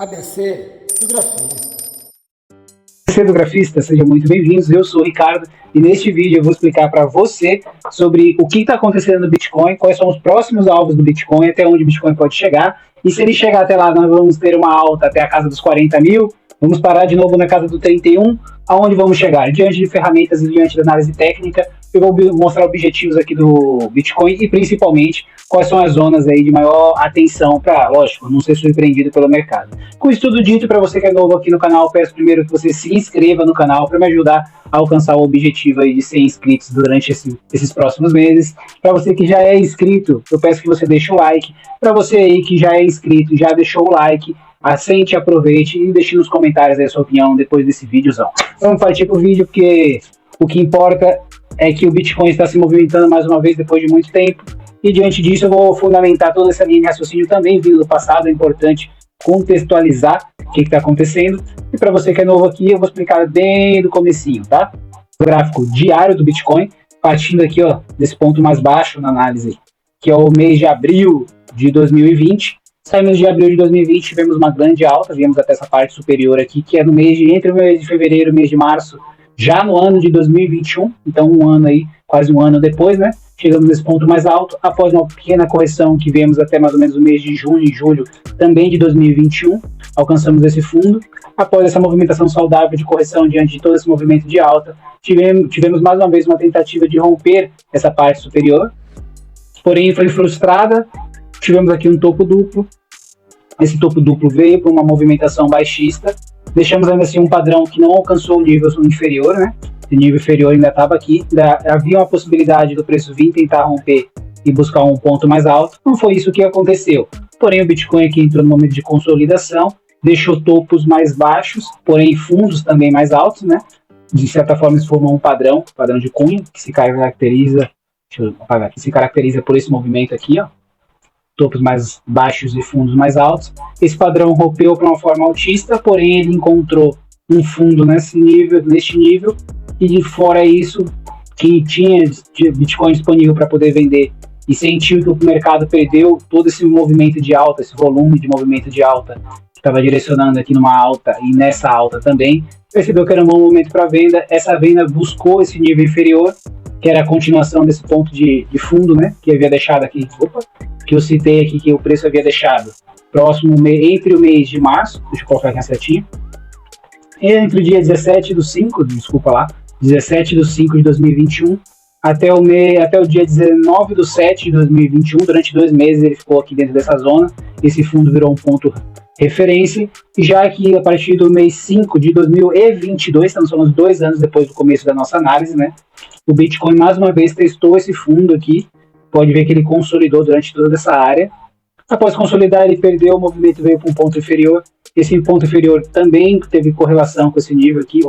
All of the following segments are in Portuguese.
ABC do Grafista. ABC do Grafista, sejam muito bem-vindos. Eu sou o Ricardo e neste vídeo eu vou explicar para você sobre o que está acontecendo no Bitcoin, quais são os próximos alvos do Bitcoin, até onde o Bitcoin pode chegar. E se ele chegar até lá, nós vamos ter uma alta até a casa dos 40 mil, vamos parar de novo na casa do 31, aonde vamos chegar? Diante de ferramentas e diante da análise técnica, eu vou mostrar objetivos aqui do Bitcoin e principalmente quais são as zonas aí de maior atenção para, lógico, não ser surpreendido pelo mercado. Com isso tudo dito, para você que é novo aqui no canal, peço primeiro que você se inscreva no canal para me ajudar a alcançar o objetivo aí de 100 inscritos durante esses próximos meses. Para você que já é inscrito, eu peço que você deixe o like. Para você aí que já é inscrito, já deixou o like, assente, aproveite e deixe nos comentários aí a sua opinião depois desse videozão. Vamos partir pro vídeo, porque o que importa é que o Bitcoin está se movimentando mais uma vez depois de muito tempo, e diante disso eu vou fundamentar toda essa linha de raciocínio também vindo do passado. É importante contextualizar o que está acontecendo, e para você que é novo aqui, eu vou explicar bem do comecinho, tá? O gráfico diário do Bitcoin, partindo aqui, ó, desse ponto mais baixo na análise, que é o mês de abril de 2020. Saímos de abril de 2020, tivemos uma grande alta, viemos até essa parte superior aqui, que é no mês entre o mês de fevereiro e o mês de março, já no ano de 2021, então um ano aí, quase um ano depois, né? Chegamos nesse ponto mais alto, após uma pequena correção que viemos até mais ou menos o mês de junho e julho, também de 2021, alcançamos esse fundo. Após essa movimentação saudável de correção diante de todo esse movimento de alta, tivemos mais uma vez uma tentativa de romper essa parte superior, porém foi frustrada. Tivemos aqui um topo duplo. Esse topo duplo veio para uma movimentação baixista. Deixamos ainda assim um padrão que não alcançou o nível inferior, né? O nível inferior ainda estava aqui. Havia uma possibilidade do preço vir tentar romper e buscar um ponto mais alto. Não foi isso que aconteceu. Porém, o Bitcoin aqui entrou no momento de consolidação, deixou topos mais baixos, porém fundos também mais altos, né? De certa forma, isso formou um padrão de cunha, que se caracteriza, deixa eu apagar aqui, se caracteriza por esse movimento aqui, ó. Topos mais baixos e fundos mais altos. Esse padrão rompeu para uma forma altista, porém ele encontrou um fundo neste nível, e de fora isso, quem tinha Bitcoin disponível para poder vender e sentiu que o mercado perdeu todo esse movimento de alta, esse volume de movimento de alta, que estava direcionando aqui numa alta e nessa alta também, percebeu que era um bom momento para venda. Essa venda buscou esse nível inferior, que era a continuação desse ponto de fundo, né, que havia deixado aqui, que eu citei aqui, que o preço havia deixado próximo entre o mês de março, deixa eu colocar aqui certinho, entre o dia 17 do 5 de 2021, até o dia 19 do 7 de 2021, durante 2 meses ele ficou aqui dentro dessa zona. Esse fundo virou um ponto referência, e já aqui a partir do mês 5 de 2022, estamos falando 2 anos depois do começo da nossa análise, né, o Bitcoin mais uma vez testou esse fundo aqui. Pode ver que ele consolidou durante toda essa área. Após consolidar, ele perdeu, o movimento veio para um ponto inferior. Esse ponto inferior também teve correlação com esse nível aqui.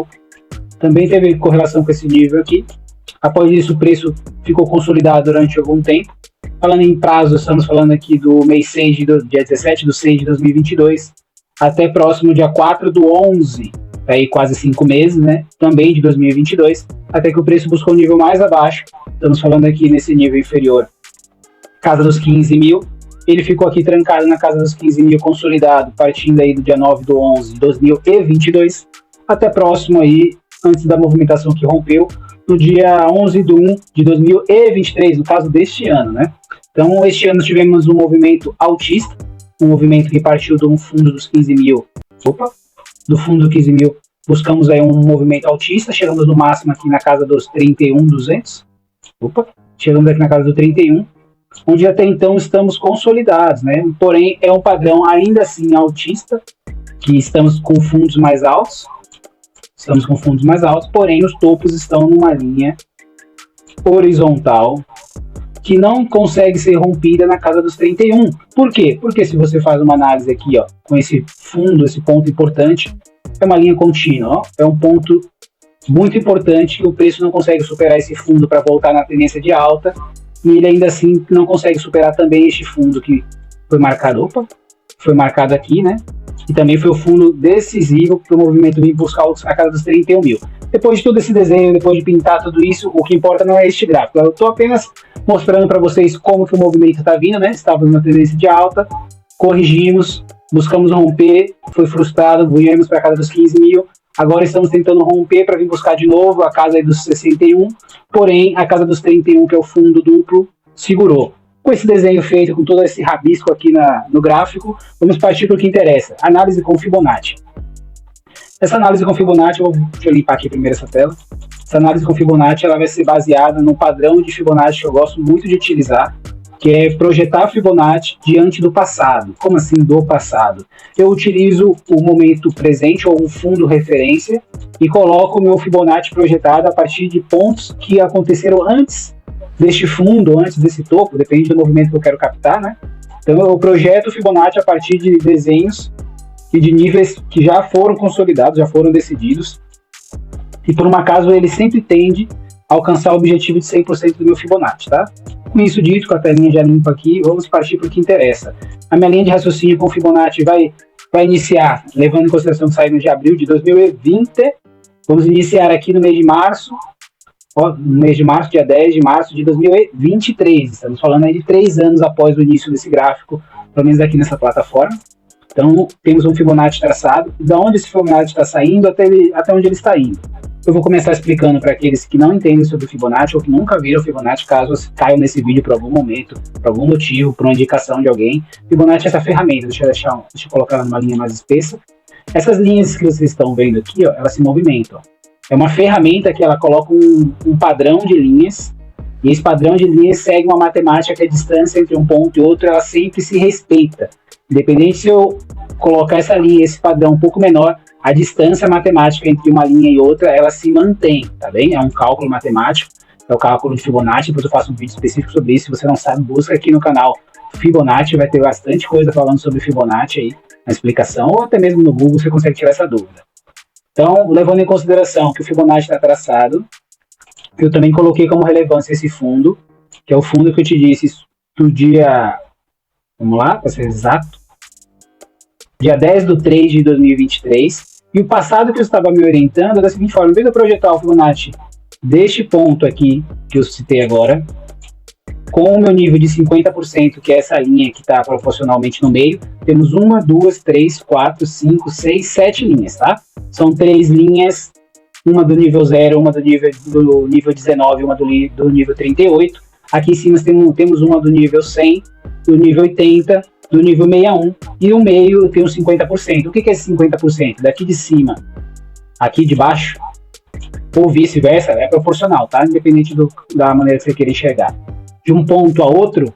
Após isso, o preço ficou consolidado durante algum tempo. Falando em prazo, estamos falando aqui do mês 6, dia 17 de 6 de 2022, até próximo dia 4 do 11, aí quase 5 meses, né? Também de 2022, até que o preço buscou um nível mais abaixo. Estamos falando aqui nesse nível inferior, casa dos 15 mil. Ele ficou aqui trancado na casa dos 15 mil, consolidado, partindo aí do dia 9 do 11 de 2022, até próximo aí, antes da movimentação que rompeu, no dia 11 de 1 de 2023, no caso deste ano, né? Então, este ano tivemos um movimento altista, um movimento que partiu de um fundo dos 15 mil, do fundo dos 15 mil, buscamos aí um movimento altista, chegamos no máximo aqui na casa dos 31.200, chegamos aqui na casa do 31, onde até então estamos consolidados, né? Porém, é um padrão ainda assim altista, que estamos com fundos mais altos, porém os topos estão numa linha horizontal que não consegue ser rompida na casa dos 31. Por quê? Porque se você faz uma análise aqui, ó, com esse fundo, esse ponto importante, é uma linha contínua, ó, é um ponto muito importante que o preço não consegue superar esse fundo para voltar na tendência de alta, e ele ainda assim não consegue superar também este fundo que foi marcado aqui, né? E também foi o fundo decisivo para o movimento vir buscar a casa dos 31 mil. Depois de todo esse desenho, depois de pintar tudo isso, o que importa não é este gráfico. Eu estou apenas mostrando para vocês como que o movimento está vindo, né? Estávamos na tendência de alta, corrigimos, buscamos romper, foi frustrado, viemos para a casa dos 15 mil, agora estamos tentando romper para vir buscar de novo a casa dos 61, porém a casa dos 31, que é o fundo duplo, segurou. Com esse desenho feito, com todo esse rabisco aqui no gráfico, vamos partir para o que interessa, análise com Fibonacci. Essa análise com Fibonacci, deixa eu limpar aqui primeiro essa tela. Essa análise com Fibonacci ela vai ser baseada num padrão de Fibonacci que eu gosto muito de utilizar, que é projetar Fibonacci diante do passado. Como assim do passado? Eu utilizo o momento presente ou um fundo referência e coloco o meu Fibonacci projetado a partir de pontos que aconteceram antes deste fundo, antes desse topo, depende do movimento que eu quero captar, né? Então eu projeto o Fibonacci a partir de desenhos e de níveis que já foram consolidados, já foram decididos, e por um acaso ele sempre tende a alcançar o objetivo de 100% do meu Fibonacci, tá? Com isso dito, com a telinha já limpa aqui, vamos partir para o que interessa. A minha linha de raciocínio com Fibonacci vai iniciar, levando em consideração que saímos de abril de 2020, vamos iniciar aqui no mês de março, dia 10 de março de 2023, estamos falando aí de 3 anos após o início desse gráfico, pelo menos aqui nessa plataforma. Então, temos um Fibonacci traçado, de onde esse Fibonacci está saindo até onde ele está indo. Eu vou começar explicando para aqueles que não entendem sobre o Fibonacci ou que nunca viram o Fibonacci, caso caiam nesse vídeo por algum momento, por algum motivo, por uma indicação de alguém. Fibonacci é essa ferramenta, deixa eu colocar ela numa linha mais espessa. Essas linhas que vocês estão vendo aqui, ó, elas se movimentam. É uma ferramenta que ela coloca um padrão de linhas, e esse padrão de linhas segue uma matemática que a distância entre um ponto e outro, ela sempre se respeita. Independente se eu colocar essa linha, esse padrão um pouco menor, a distância matemática entre uma linha e outra, ela se mantém, tá bem? É um cálculo matemático, é o cálculo de Fibonacci, depois eu faço um vídeo específico sobre isso. Se você não sabe, busca aqui no canal Fibonacci, vai ter bastante coisa falando sobre Fibonacci aí, na explicação, ou até mesmo no Google você consegue tirar essa dúvida. Então, levando em consideração que o Fibonacci está traçado, eu também coloquei como relevância esse fundo, que é o fundo que eu te disse do dia, vamos lá, para ser exato, dia 10/3 de 2023, e o passado que eu estava me orientando é da seguinte forma: em vez de eu projetar o Fibonacci deste ponto aqui, que eu citei agora, com o meu nível de 50%, que é essa linha que está proporcionalmente no meio, temos 1, 2, 3, 4, 5, 6, 7 linhas, tá? São 3 linhas, uma do nível 0, uma do nível 19, uma do nível 38. Aqui em cima temos uma do nível 100, do nível 80, do nível 61, e o meio tem os 50%. O que é esse 50%? Daqui de cima, aqui de baixo, ou vice-versa, é proporcional, tá? Independente da maneira que você queira enxergar. De um ponto a outro,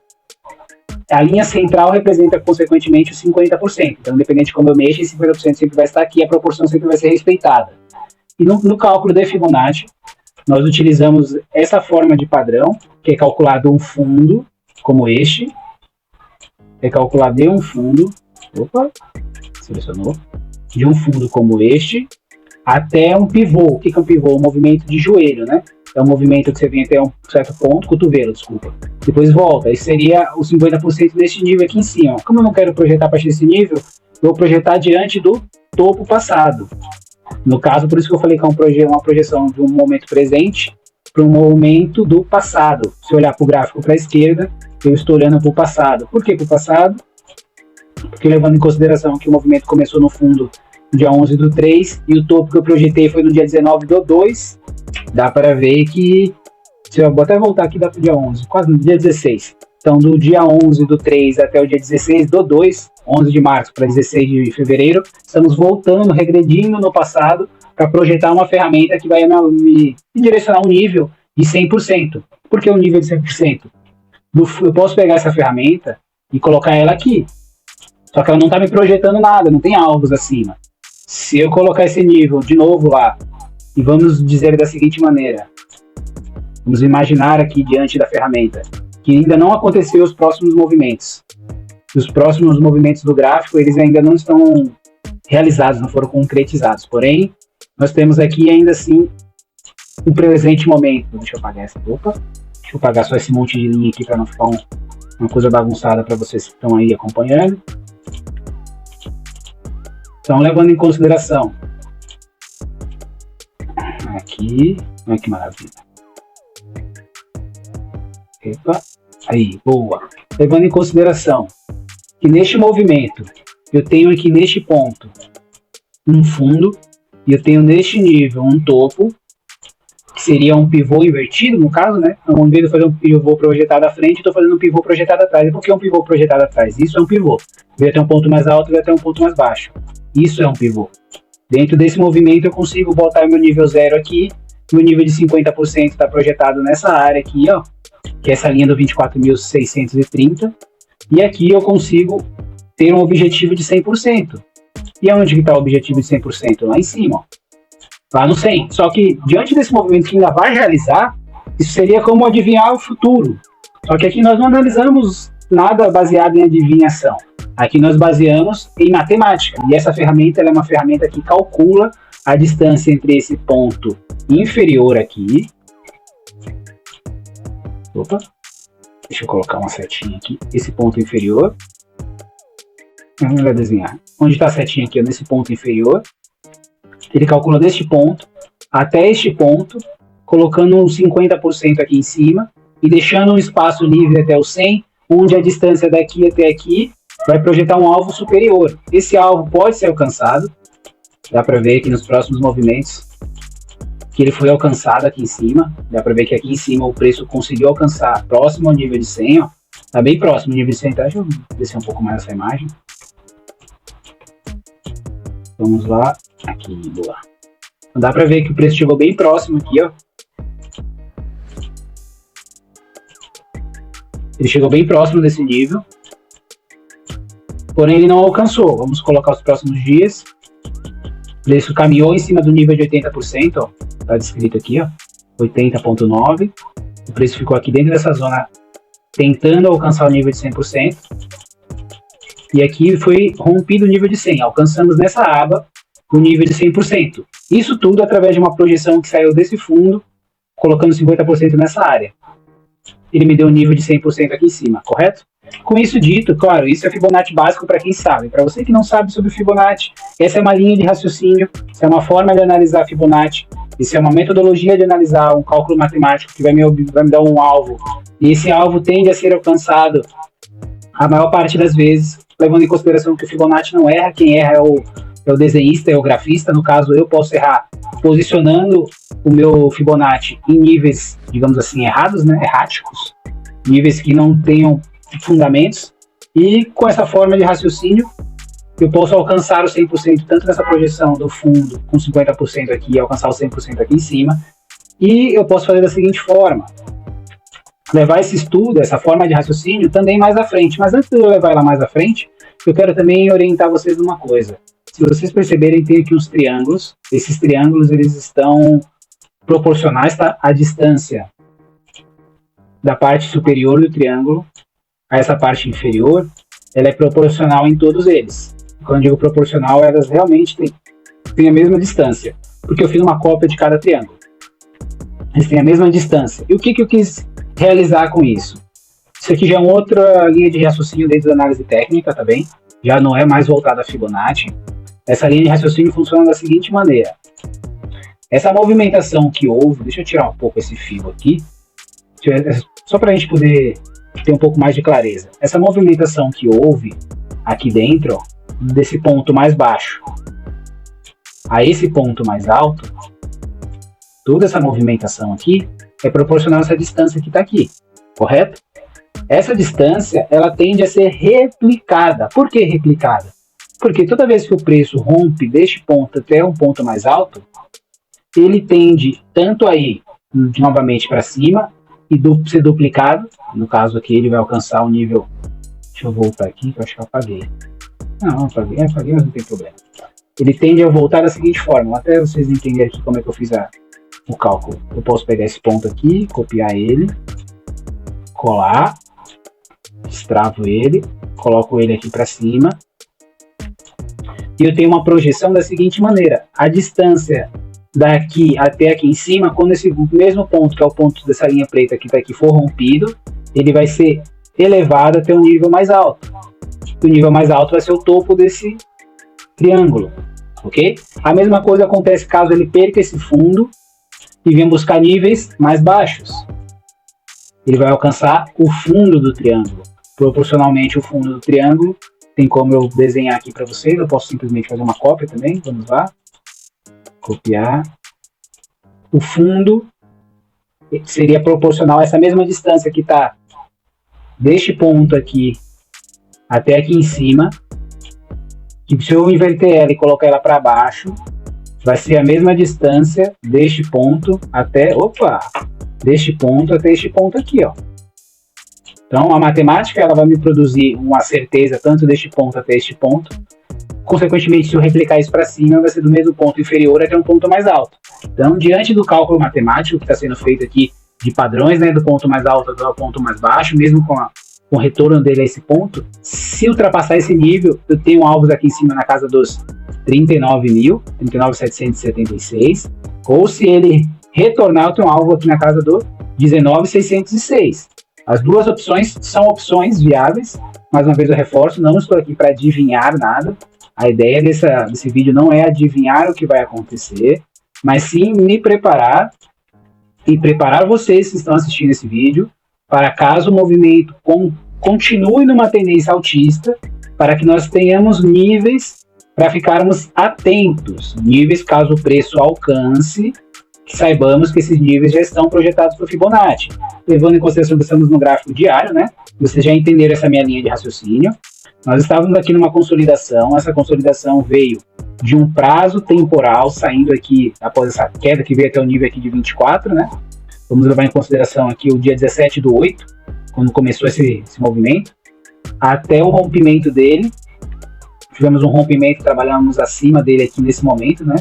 a linha central representa, consequentemente, os 50%. Então, independente de como eu mexo, esse 50% sempre vai estar aqui, a proporção sempre vai ser respeitada. E no cálculo de Fibonacci, nós utilizamos essa forma de padrão, que é calculado um fundo, como este, é calculado de um fundo, selecionou, de um fundo como este, até um pivô. O que é um pivô? Um movimento de joelho, né? É um movimento que você vem até um certo ponto, cotovelo, desculpa. Depois volta. Isso seria os 50% desse nível aqui em cima. Como eu não quero projetar a partir desse nível, eu vou projetar diante do topo passado. No caso, por isso que eu falei que é uma projeção de um momento presente para um momento do passado. Se eu olhar para o gráfico para a esquerda, eu estou olhando para o passado. Por que para o passado? Porque levando em consideração que o movimento começou no fundo no dia 11/3 e o topo que eu projetei foi no dia 19/2, dá para ver que, se eu até voltar aqui, dá para o dia 11, quase no dia 16. Então, do dia 11/3 até o dia 16/2, 11 de março para 16 de fevereiro, estamos voltando, regredindo no passado para projetar uma ferramenta que vai me direcionar um nível de 100%. Por que um nível de 100%? Eu posso pegar essa ferramenta e colocar ela aqui, só que ela não está me projetando nada, não tem alvos acima. Se eu colocar esse nível de novo lá, e vamos dizer da seguinte maneira, vamos imaginar aqui diante da ferramenta, que ainda não aconteceu os próximos movimentos. Os próximos movimentos do gráfico, eles ainda não estão realizados, não foram concretizados. Porém, nós temos aqui ainda assim um presente momento. Deixa eu apagar essa. Deixa eu apagar só esse monte de linha aqui para não ficar uma coisa bagunçada para vocês que estão aí acompanhando. Então, levando em consideração aqui, olha que maravilha. Epa, aí, boa. Levando em consideração que neste movimento eu tenho aqui neste ponto um fundo, e eu tenho neste nível um topo, que seria um pivô invertido, no caso, né? Ao invés de fazer um pivô projetado à frente, eu estou fazendo um pivô projetado atrás. E por que um pivô projetado atrás? Isso é um pivô. Vai ter um ponto mais alto, vai ter um ponto mais baixo. Isso é um pivô. Dentro desse movimento, eu consigo botar meu nível 0 aqui, e o nível de 50% está projetado nessa área aqui, ó, que é essa linha do 24.630. E aqui eu consigo ter um objetivo de 100%. E aonde que está o objetivo de 100%? Lá em cima, ó. Lá no 100. Só que, diante desse movimento que ainda vai realizar, isso seria como adivinhar o futuro. Só que aqui nós não analisamos nada baseado em adivinhação. Aqui nós baseamos em matemática. E essa ferramenta ela é uma ferramenta que calcula a distância entre esse ponto inferior aqui. Opa. Deixa eu colocar uma setinha aqui. Esse ponto inferior. É melhor desenhar. Onde está a setinha aqui? Nesse ponto inferior. Ele calcula deste ponto até este ponto, colocando um 50% aqui em cima e deixando um espaço livre até o 100, onde a distância daqui até aqui vai projetar um alvo superior. Esse alvo pode ser alcançado. Dá para ver aqui nos próximos movimentos que ele foi alcançado aqui em cima. Dá para ver que aqui em cima o preço conseguiu alcançar próximo ao nível de 100. Ó. Tá bem próximo ao nível de 100. Tá? Deixa eu descer um pouco mais essa imagem. Vamos lá. Aqui, boa. Então dá para ver que o preço chegou bem próximo aqui, ó. Ele chegou bem próximo desse nível. Porém, ele não alcançou. Vamos colocar os próximos dias. O preço caminhou em cima do nível de 80%, ó. Tá descrito aqui, ó. 80,9. O preço ficou aqui dentro dessa zona, tentando alcançar o nível de 100%. E aqui foi rompido o nível de 100. Alcançamos nessa aba o nível de 100%. Isso tudo através de uma projeção que saiu desse fundo, colocando 50% nessa área. Ele me deu um nível de 100% aqui em cima, correto? Com isso dito, claro, isso é Fibonacci básico para quem sabe. Para você que não sabe sobre Fibonacci, essa é uma linha de raciocínio, essa é uma forma de analisar Fibonacci, isso é uma metodologia de analisar um cálculo matemático que vai me dar um alvo. E esse alvo tende a ser alcançado a maior parte das vezes, levando em consideração que o Fibonacci não erra, quem erra é o desenhista, é o grafista. No caso, eu posso errar posicionando o meu Fibonacci em níveis, digamos assim, errados, né? Erráticos, níveis que não tenham fundamentos, e com essa forma de raciocínio eu posso alcançar o 100% tanto nessa projeção do fundo com 50% aqui e alcançar o 100% aqui em cima. E eu posso fazer da seguinte forma, levar esse estudo, essa forma de raciocínio também mais à frente. Mas antes de eu levar ela mais à frente, eu quero também orientar vocês numa coisa. Se vocês perceberem, tem aqui uns triângulos. Esses triângulos eles estão proporcionais, tá? À distância da parte superior do triângulo a essa parte inferior, ela é proporcional em todos eles. Quando eu digo proporcional, elas realmente têm a mesma distância, porque eu fiz uma cópia de cada triângulo. Eles têm a mesma distância. E o que eu quis realizar com isso? Isso aqui já é uma outra linha de raciocínio dentro da análise técnica, tá bem? Já não é mais voltada a Fibonacci. Essa linha de raciocínio funciona da seguinte maneira. Essa movimentação que houve, deixa eu tirar um pouco esse fio aqui, só para a gente poder ter um pouco mais de clareza. Essa movimentação que houve aqui dentro, ó, desse ponto mais baixo a esse ponto mais alto, toda essa movimentação aqui é proporcional a essa distância que está aqui, correto? Essa distância, ela tende a ser replicada. Por que replicada? Porque toda vez que o preço rompe deste ponto até um ponto mais alto, ele tende tanto a ir novamente para cima e ser duplicado. No caso aqui, ele vai alcançar o nível... Deixa eu voltar aqui, que eu acho que eu apaguei. Não, apaguei, mas não tem problema. Ele tende a voltar da seguinte forma, até vocês entenderem aqui como é que eu fiz o cálculo. Eu posso pegar esse ponto aqui, copiar ele, colar, destravo ele, coloco ele aqui para cima, e eu tenho uma projeção da seguinte maneira. A distância daqui até aqui em cima, quando esse mesmo ponto, que é o ponto dessa linha preta que está aqui, for rompido, ele vai ser elevado até um nível mais alto. O nível mais alto vai ser o topo desse triângulo, ok? A mesma coisa acontece caso ele perca esse fundo e venha buscar níveis mais baixos. Ele vai alcançar o fundo do triângulo. Proporcionalmente, o fundo do triângulo tem como eu desenhar aqui para vocês, eu posso simplesmente fazer uma cópia também, vamos lá, copiar. O fundo seria proporcional a essa mesma distância que está deste ponto aqui até aqui em cima, que se eu inverter ela e colocar ela para baixo, vai ser a mesma distância deste ponto até, deste ponto até este ponto aqui, ó. Então, a matemática ela vai me produzir uma certeza tanto deste ponto até este ponto. Consequentemente, se eu replicar isso para cima, vai ser do mesmo ponto inferior até um ponto mais alto. Então, diante do cálculo matemático que está sendo feito aqui de padrões, né, do ponto mais alto até o ponto mais baixo, mesmo com o retorno dele a esse ponto, se ultrapassar esse nível, eu tenho alvos aqui em cima na casa dos 39.776, ou se ele retornar, eu tenho um alvo aqui na casa do 19.606. As duas opções são opções viáveis. Mais uma vez eu reforço, não estou aqui para adivinhar nada. A ideia desse vídeo não é adivinhar o que vai acontecer, mas sim me preparar e preparar vocês que estão assistindo esse vídeo para caso o movimento continue numa tendência altista, para que nós tenhamos níveis para ficarmos atentos. Níveis caso o preço alcance, que saibamos que esses níveis já estão projetados para o Fibonacci. Levando em consideração que estamos no gráfico diário, né? Vocês já entenderam essa minha linha de raciocínio. Nós estávamos aqui numa consolidação, essa consolidação veio de um prazo temporal, saindo aqui após essa queda que veio até o nível aqui de 24, né? Vamos levar em consideração aqui o dia 17/8, quando começou esse movimento, até o rompimento dele. Tivemos um rompimento, trabalhamos acima dele aqui nesse momento, né?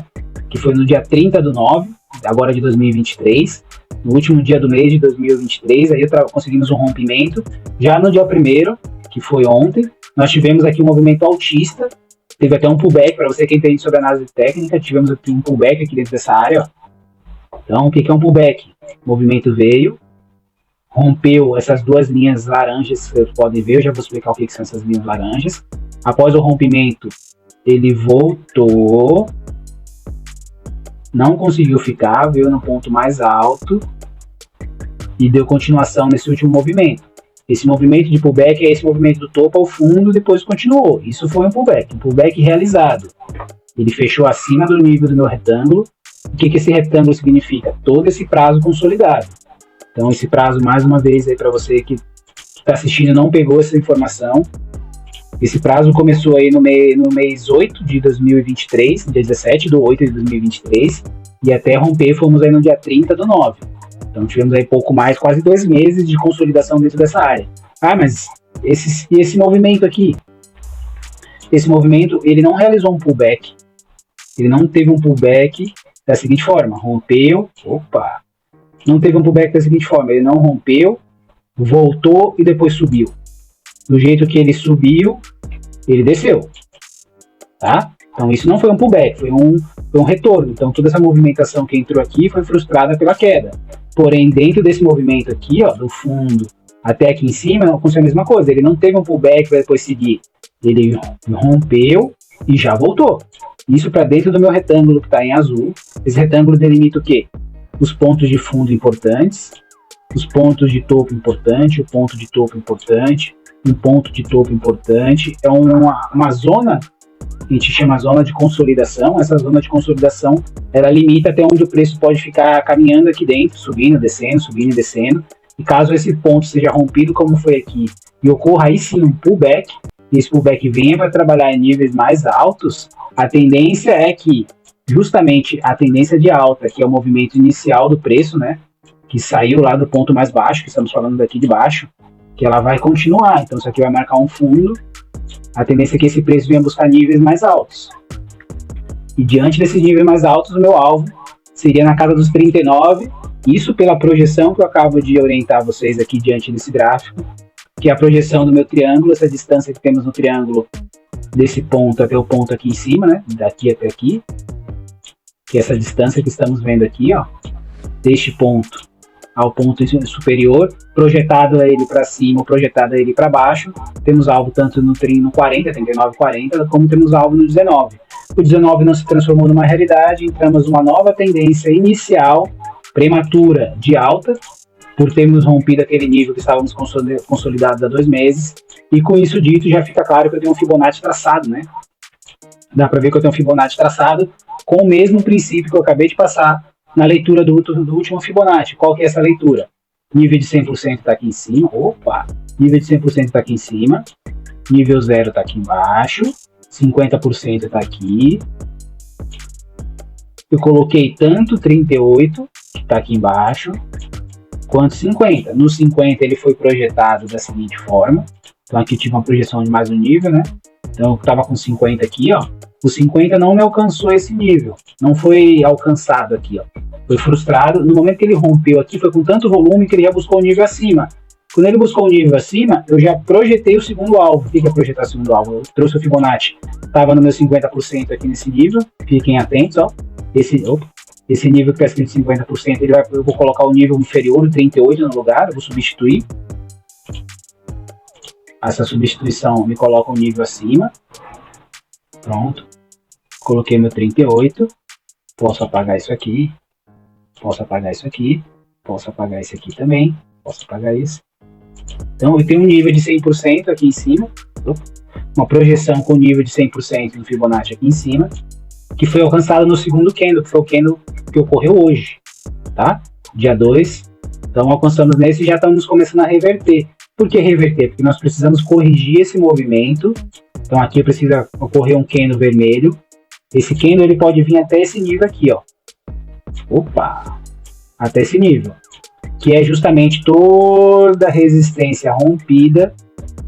Que foi no dia 30/9, agora de 2023, no último dia do mês de 2023, aí conseguimos um rompimento. Já no dia 1º, que foi ontem, nós tivemos aqui um movimento altista, teve até um pullback, para você que entende sobre análise técnica, tivemos aqui um pullback aqui dentro dessa área, ó. Então, o que é um pullback? O movimento veio, rompeu essas duas linhas laranjas, vocês podem ver, eu já vou explicar o que são essas linhas laranjas. Após o rompimento, ele voltou, não conseguiu ficar, veio no ponto mais alto e deu continuação nesse último movimento. Esse movimento de pullback é esse movimento do topo ao fundo, depois continuou. Isso foi um pullback realizado. Ele fechou acima do nível do meu retângulo. O que esse retângulo significa? Todo esse prazo consolidado. Então esse prazo, mais uma vez, aí para você que está assistindo e não pegou essa informação, esse prazo começou aí no mês 8 de 2023, dia 17/8 de 2023, e até romper fomos aí no dia 30/9. Então tivemos aí pouco mais, quase 2 meses de consolidação dentro dessa área. Ah, mas esse movimento aqui? Esse movimento, ele não realizou um pullback. Ele não teve um pullback da seguinte forma, rompeu, não teve um pullback da seguinte forma, ele não rompeu, voltou e depois subiu. Do jeito que ele subiu, ele desceu, tá? Então isso não foi um pullback, foi um retorno. Então toda essa movimentação que entrou aqui foi frustrada pela queda. Porém, dentro desse movimento aqui, ó, do fundo até aqui em cima, aconteceu a mesma coisa. Ele não teve um pullback para depois seguir. Ele rompeu e já voltou. Isso para dentro do meu retângulo que está em azul. Esse retângulo delimita o quê? Os pontos de fundo importantes, os pontos de topo importante, o ponto de topo importante, um ponto de topo importante. É uma zona, a gente chama zona de consolidação. Essa zona de consolidação, ela limita até onde o preço pode ficar caminhando aqui dentro, subindo, descendo, subindo e descendo. E caso esse ponto seja rompido, como foi aqui, e ocorra aí sim um pullback, e esse pullback venha para trabalhar em níveis mais altos, a tendência é que, justamente a tendência de alta, que é o movimento inicial do preço, né, que saiu lá do ponto mais baixo, que estamos falando daqui de baixo, que ela vai continuar. Então isso aqui vai marcar um fundo. A tendência é que esse preço venha buscar níveis mais altos. E diante desses níveis mais altos, o meu alvo seria na casa dos 39. Isso pela projeção que eu acabo de orientar vocês aqui diante desse gráfico, que é a projeção do meu triângulo, essa distância que temos no triângulo desse ponto até o ponto aqui em cima, né? Daqui até aqui. Que é essa distância que estamos vendo aqui, ó. Deste ponto ao ponto superior, projetado a ele para cima ou projetado a ele para baixo. Temos alvo tanto no 40, 39, 40, como temos alvo no 19. O 19 não se transformou numa realidade, entramos numa nova tendência inicial, prematura, de alta, por termos rompido aquele nível que estávamos consolidados há 2 meses. E com isso dito, já fica claro que eu tenho um Fibonacci traçado, né? Dá para ver que eu tenho um Fibonacci traçado com o mesmo princípio que eu acabei de passar na leitura do último Fibonacci. Qual que é essa leitura? Nível de 100% está aqui em cima. Opa! Nível de 100% está aqui em cima. Nível 0 está aqui embaixo. 50% está aqui. Eu coloquei tanto 38, que está aqui embaixo, quanto 50. No 50 ele foi projetado da seguinte forma. Então aqui tive uma projeção de mais um nível, né? Então eu estava com 50 aqui, ó. O 50 não me alcançou esse nível. Não foi alcançado aqui, ó. Foi frustrado. No momento que ele rompeu aqui, foi com tanto volume que ele já buscou o nível acima. Quando ele buscou o nível acima, eu já projetei o segundo alvo. O que é projetar o segundo alvo? Eu trouxe o Fibonacci. Estava no meu 50% aqui nesse nível. Fiquem atentos, ó. Esse nível que está escrito 50%, eu vou colocar o nível inferior, o 38 no lugar. Eu vou substituir. Essa substituição me coloca um nível acima. Pronto. Coloquei meu 38. Posso apagar isso aqui. Posso apagar isso aqui. Posso apagar esse aqui também. Posso apagar esse. Então eu tenho um nível de 100% aqui em cima. Uma projeção com nível de 100% no Fibonacci aqui em cima. Que foi alcançado no segundo candle, que foi o candle que ocorreu hoje. Tá? Dia 2. Então alcançamos nesse e já estamos começando a reverter. Por que reverter? Porque nós precisamos corrigir esse movimento. Então aqui precisa ocorrer um candle vermelho. Esse candle ele pode vir até esse nível aqui, ó. Opa! Até esse nível. Que é justamente toda a resistência rompida.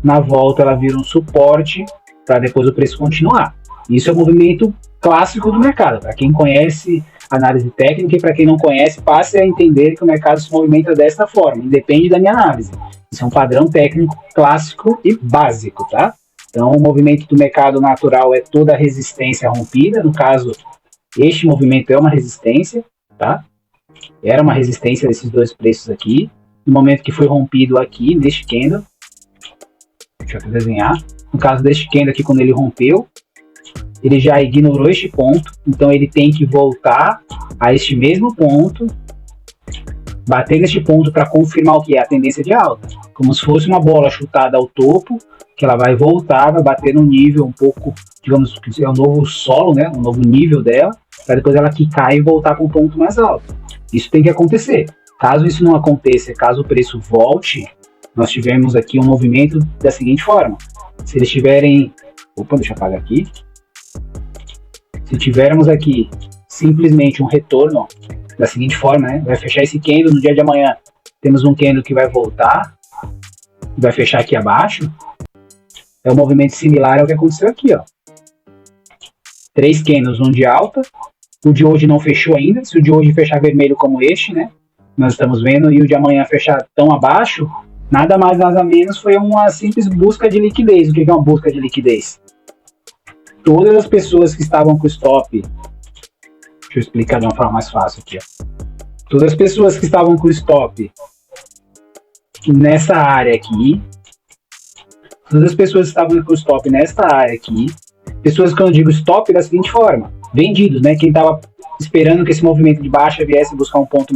Na volta ela vira um suporte para depois o preço continuar. Isso é o movimento clássico do mercado. Para quem conhece análise técnica e para quem não conhece, passe a entender que o mercado se movimenta desta forma. Independe da minha análise. Isso é um padrão técnico clássico e básico, tá? Então, o movimento do mercado natural é toda a resistência rompida. No caso, este movimento é uma resistência, tá? Era uma resistência desses dois preços aqui. No momento que foi rompido aqui, neste candle, deixa eu desenhar. No caso deste candle aqui, quando ele rompeu, ele já ignorou este ponto. Então, ele tem que voltar a este mesmo ponto, bater neste ponto para confirmar o que é a tendência de alta. Como se fosse uma bola chutada ao topo, que ela vai voltar, vai bater no nível um pouco, digamos que é o novo solo, né, o novo nível dela, para depois ela quicar e voltar para um ponto mais alto. Isso tem que acontecer. Caso isso não aconteça, caso o preço volte, nós tivemos aqui um movimento da seguinte forma. Se eles tiverem... Opa, deixa eu apagar aqui. Se tivermos aqui simplesmente um retorno, ó, da seguinte forma, né, vai fechar esse candle no dia de amanhã. Temos um candle que vai voltar, vai fechar aqui abaixo. É um movimento similar ao que aconteceu aqui, ó. 3 candles, um de alta. O de hoje não fechou ainda. Se o de hoje fechar vermelho como este, né? Nós estamos vendo. E o de amanhã fechar tão abaixo, nada mais, nada menos, foi uma simples busca de liquidez. O que é uma busca de liquidez? Todas as pessoas que estavam com stop... Deixa eu explicar de uma forma mais fácil aqui, ó. Todas as pessoas que estavam com stop nessa área aqui... Todas as pessoas que estavam com stop nesta área aqui, pessoas que eu digo stop da seguinte forma, vendidos, né? Quem estava esperando que esse movimento de baixa viesse buscar um ponto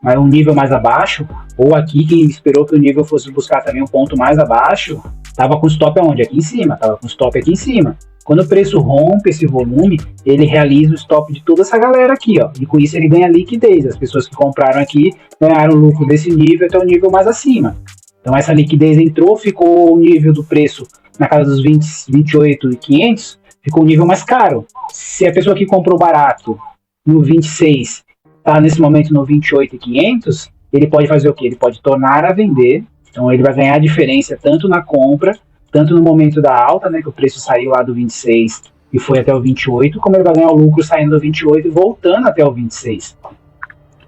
um nível mais abaixo, ou aqui quem esperou que o nível fosse buscar também um ponto mais abaixo, estava com stop aonde? Aqui em cima, estava com stop aqui em cima. Quando o preço rompe esse volume, ele realiza o stop de toda essa galera aqui, ó, e com isso ele ganha liquidez. As pessoas que compraram aqui ganharam lucro desse nível até o nível mais acima. Então essa liquidez entrou, ficou o nível do preço na casa dos 28.500, ficou o nível mais caro. Se a pessoa que comprou barato no 26 está nesse momento no 28.500, ele pode fazer o quê? Ele pode tornar a vender, então ele vai ganhar a diferença tanto na compra, tanto no momento da alta, né, que o preço saiu lá do 26 e foi até o 28, como ele vai ganhar o lucro saindo do 28 e voltando até o 26,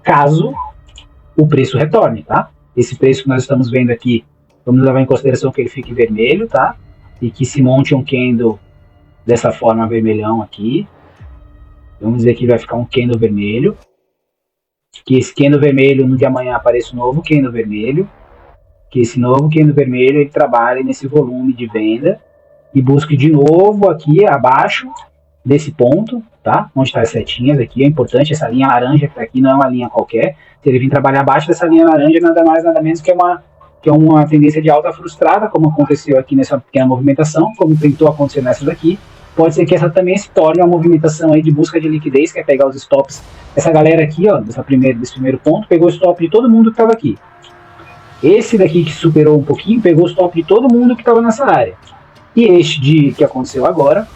caso o preço retorne, tá? Esse preço que nós estamos vendo aqui, vamos levar em consideração que ele fique vermelho, tá? E que se monte um candle dessa forma vermelhão aqui. Vamos dizer que vai ficar um candle vermelho. Que esse candle vermelho, no dia de amanhã, apareça um novo candle vermelho. Que esse novo candle vermelho, ele trabalhe nesse volume de venda. E busque de novo aqui abaixo desse ponto, tá? Onde está as setinhas aqui, é importante, essa linha laranja que está aqui não é uma linha qualquer. Se ele vir trabalhar abaixo dessa linha laranja, nada mais, nada menos que é uma tendência de alta frustrada, como aconteceu aqui nessa pequena movimentação, como tentou acontecer nessa daqui. Pode ser que essa também se torne uma movimentação aí de busca de liquidez, que é pegar os stops. Essa galera aqui, ó, desse primeiro ponto, pegou o stop de todo mundo que estava aqui. Esse daqui que superou um pouquinho, pegou o stop de todo mundo que estava nessa área. E este que aconteceu agora,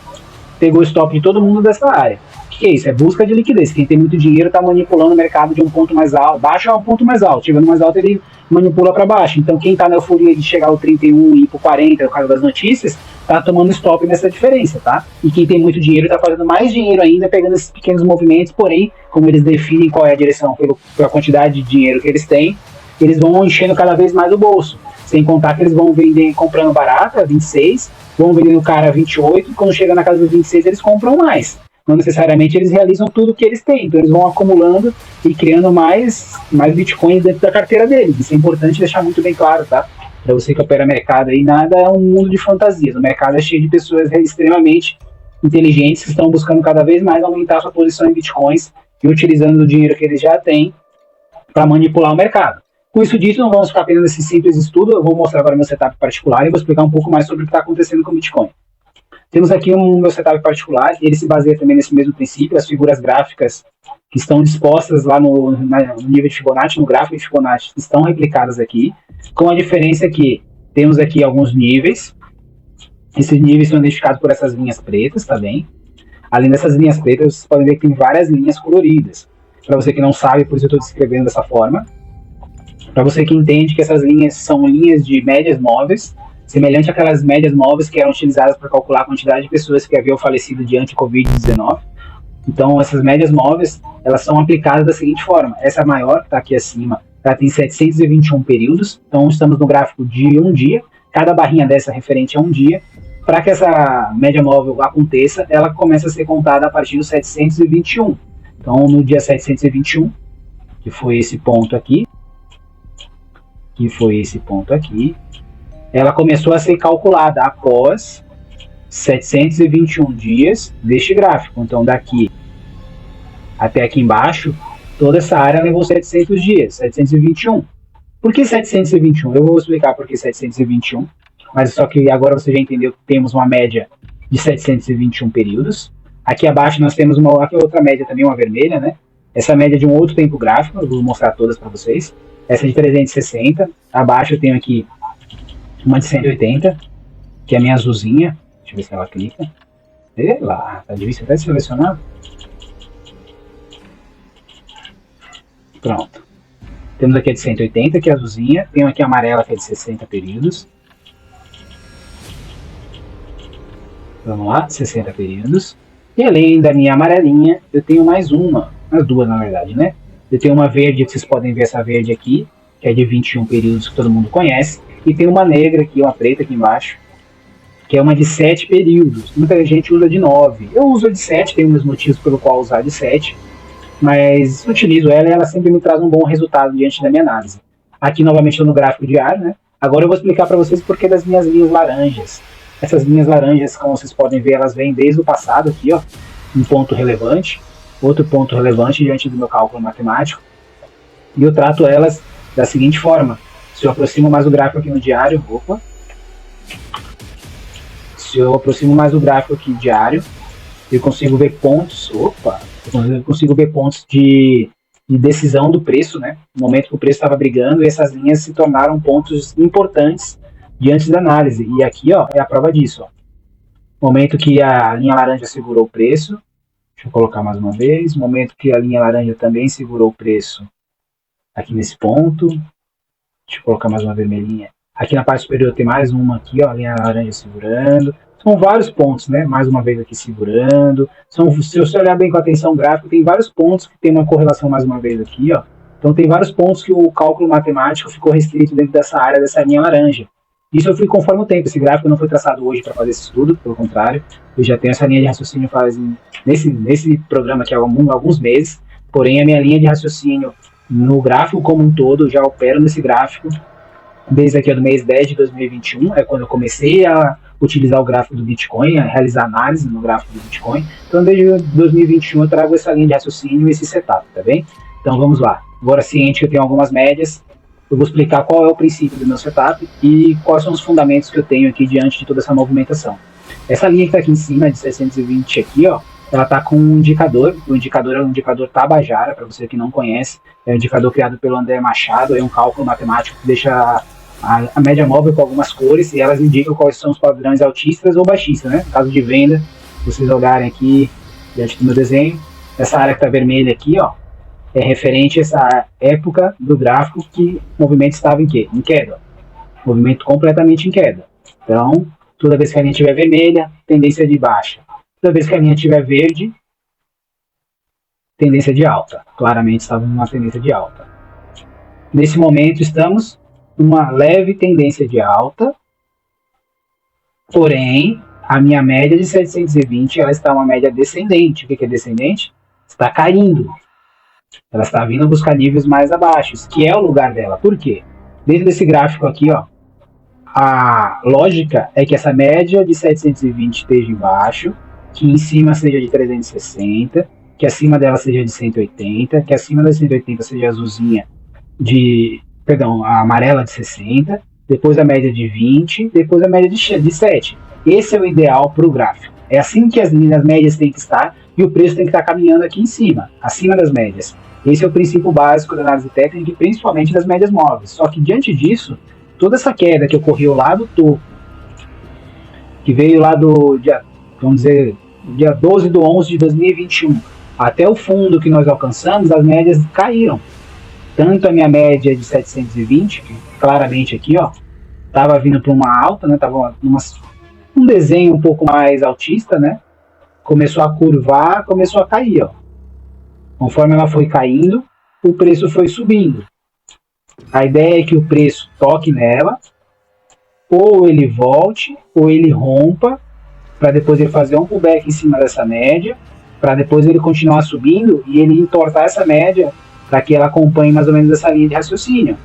pegou o stop de todo mundo dessa área. O que é isso? É busca de liquidez. Quem tem muito dinheiro está manipulando o mercado de um ponto mais alto. Baixo é um ponto mais alto. Chegando mais alto, ele manipula para baixo. Então, quem está na euforia de chegar ao 31 e ir para 40, no caso das notícias, está tomando stop nessa diferença, tá? E quem tem muito dinheiro está fazendo mais dinheiro ainda, pegando esses pequenos movimentos. Porém, como eles definem qual é a direção pela quantidade de dinheiro que eles têm, eles vão enchendo cada vez mais o bolso. Sem contar que eles vão vender comprando barato, a 26, vão vender o cara a 28, e quando chega na casa dos 26 eles compram mais. Não necessariamente eles realizam tudo que eles têm, então eles vão acumulando e criando mais bitcoins dentro da carteira deles. Isso é importante deixar muito bem claro, tá? Para você que opera mercado aí, nada é um mundo de fantasias. O mercado é cheio de pessoas extremamente inteligentes que estão buscando cada vez mais aumentar sua posição em bitcoins e utilizando o dinheiro que eles já têm para manipular o mercado. Com isso dito, não vamos ficar apenas nesse simples estudo, eu vou mostrar agora meu setup particular e vou explicar um pouco mais sobre o que está acontecendo com o Bitcoin. Temos aqui um meu setup particular, ele se baseia também nesse mesmo princípio, as figuras gráficas que estão dispostas lá no nível de Fibonacci, no gráfico de Fibonacci, estão replicadas aqui, com a diferença que temos aqui alguns níveis, esses níveis são identificados por essas linhas pretas, tá bem? Além dessas linhas pretas, vocês podem ver que tem várias linhas coloridas. Para você que não sabe, por isso eu estou descrevendo dessa forma. Para você que entende que essas linhas são linhas de médias móveis, semelhante àquelas médias móveis que eram utilizadas para calcular a quantidade de pessoas que haviam falecido diante do Covid-19. Então, essas médias móveis, elas são aplicadas da seguinte forma. Essa maior, que está aqui acima, ela tem 721 períodos. Então, estamos no gráfico de um dia. Cada barrinha dessa é referente a um dia. Para que essa média móvel aconteça, ela começa a ser contada a partir do 721. Então, no dia 721, que foi esse ponto aqui, ela começou a ser calculada após 721 dias deste gráfico. Então, daqui até aqui embaixo, toda essa área levou 700 dias, 721. Por que 721? Eu vou explicar por que 721, mas só que agora você já entendeu que temos uma média de 721 períodos. Aqui abaixo nós temos aqui outra média também, uma vermelha, né? Essa média de um outro tempo gráfico, eu vou mostrar todas para vocês. Essa é de 360, abaixo eu tenho aqui uma de 180, que é a minha azulzinha. Deixa eu ver se ela clica. Sei lá, tá difícil até de selecionar. Pronto. Temos aqui a de 180, que é a azulzinha. Tenho aqui a amarela, que é de 60 períodos. Vamos lá, 60 períodos. E além da minha amarelinha, eu tenho mais uma, as duas na verdade, né? Eu tenho uma verde, que vocês podem ver essa verde aqui, que é de 21 períodos, que todo mundo conhece. E tem uma negra aqui, uma preta aqui embaixo, que é uma de 7 períodos. Muita gente usa de 9. Eu uso a de 7, tenho meus motivos pelo qual usar a de 7. Mas utilizo ela e ela sempre me traz um bom resultado diante da minha análise. Aqui novamente estou no gráfico diário, né? Agora eu vou explicar para vocês por que das minhas linhas laranjas. Essas linhas laranjas, como vocês podem ver, elas vêm desde o passado aqui, ó. Um ponto relevante. Outro ponto relevante diante do meu cálculo matemático, e eu trato elas da seguinte forma. Se eu aproximo mais o gráfico aqui no diário, eu consigo ver pontos, eu consigo ver pontos de decisão do preço, né? No momento que o preço estava brigando, e essas linhas se tornaram pontos importantes diante da análise, e aqui, ó, é a prova disso, ó. Momento que a linha laranja segurou o preço. Deixa eu colocar mais uma vez. Momento que a linha laranja também segurou o preço aqui nesse ponto. Deixa eu colocar mais uma vermelhinha. Aqui na parte superior tem mais uma aqui, ó, a linha laranja segurando. São vários pontos, né? Mais uma vez aqui segurando. Se você olhar bem com atenção gráfica, tem vários pontos que tem uma correlação mais uma vez aqui, ó. Então tem vários pontos que o cálculo matemático ficou restrito dentro dessa área, dessa linha laranja. Isso eu fui conforme o tempo. Esse gráfico não foi traçado hoje para fazer esse estudo, pelo contrário. Eu já tenho essa linha de raciocínio nesse programa aqui há alguns meses. Porém, a minha linha de raciocínio no gráfico como um todo, já opero nesse gráfico desde aqui do mês 10 de 2021. É quando eu comecei a utilizar o gráfico do Bitcoin, realizar análise no gráfico do Bitcoin. Então, desde 2021 eu trago essa linha de raciocínio e esse setup, tá bem? Então, vamos lá. Agora, ciente que eu tenho algumas médias, eu vou explicar qual é o princípio do meu setup e quais são os fundamentos que eu tenho aqui diante de toda essa movimentação. Essa linha que está aqui em cima, de 720 aqui, ó, ela está com um indicador. O indicador é um indicador Tabajara, para você que não conhece. É um indicador criado pelo André Machado, é um cálculo matemático que deixa a média móvel com algumas cores e elas indicam quais são os padrões altistas ou baixistas, né? No caso de venda, se vocês olharem aqui diante do meu desenho, essa área que está vermelha aqui, ó, é referente a essa época do gráfico que o movimento estava em quê? Em queda. Movimento completamente em queda. Então, toda vez que a linha estiver vermelha, tendência de baixa. Toda vez que a linha estiver verde, tendência de alta. Claramente estava numa tendência de alta. Nesse momento estamos numa leve tendência de alta, porém, a minha média de 720 ela está uma média descendente. O que é descendente? Está caindo. Ela está vindo buscar níveis mais abaixo, que é o lugar dela. Por quê? Dentro desse gráfico aqui, ó, a lógica é que essa média de 720 esteja embaixo, que em cima seja de 360, que acima dela seja de 180, que acima da 180 seja azulzinha a amarela de 60, depois a média de 20, depois a média de 7. Esse é o ideal para o gráfico. É assim que as linhas médias têm que estar e o preço tem que estar caminhando aqui em cima, acima das médias. Esse é o princípio básico da análise técnica e principalmente das médias móveis. Só que diante disso, toda essa queda que ocorreu lá do topo, que veio lá do dia 12 de 11 de 2021, até o fundo que nós alcançamos, as médias caíram. Tanto a minha média de 720, que claramente aqui, ó, estava vindo para uma alta, né, tava um desenho um pouco mais altista, né, começou a curvar, começou a cair, ó. Conforme ela foi caindo, o preço foi subindo. A ideia é que o preço toque nela, ou ele volte, ou ele rompa, para depois ele fazer um pullback em cima dessa média, para depois ele continuar subindo e ele entortar essa média para que ela acompanhe mais ou menos essa linha de raciocínio.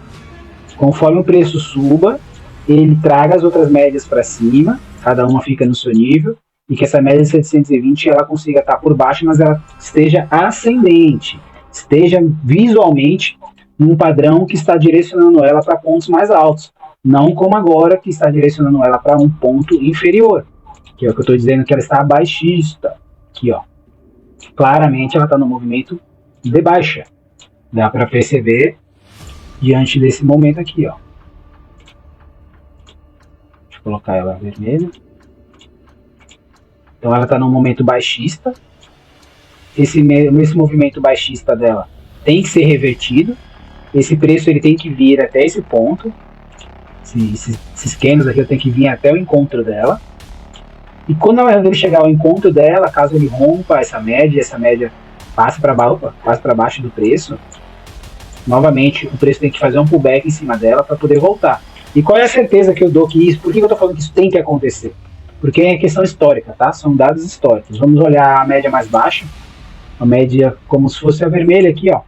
Conforme o preço suba, ele traga as outras médias para cima, cada uma fica no seu nível, e que essa média de 720 ela consiga estar por baixo, mas ela esteja ascendente, esteja visualmente num padrão que está direcionando ela para pontos mais altos, não como agora que está direcionando ela para um ponto inferior, que é o que eu estou dizendo que ela está baixista. Aqui, ó, claramente ela está no movimento de baixa, dá para perceber diante desse momento aqui, ó. Deixa eu colocar ela vermelha. Então ela está num momento baixista. Esse movimento baixista dela tem que ser revertido. Esse preço ele tem que vir até esse ponto. Esses candles aqui eu tenho que vir até o encontro dela. E quando ele chegar ao encontro dela, caso ele rompa essa média passe para baixo do preço, novamente o preço tem que fazer um pullback em cima dela para poder voltar. E qual é a certeza que eu dou que isso? Por que eu estou falando que isso tem que acontecer? Porque é questão histórica, tá? São dados históricos. Vamos olhar a média mais baixa, a média como se fosse a vermelha aqui, ó.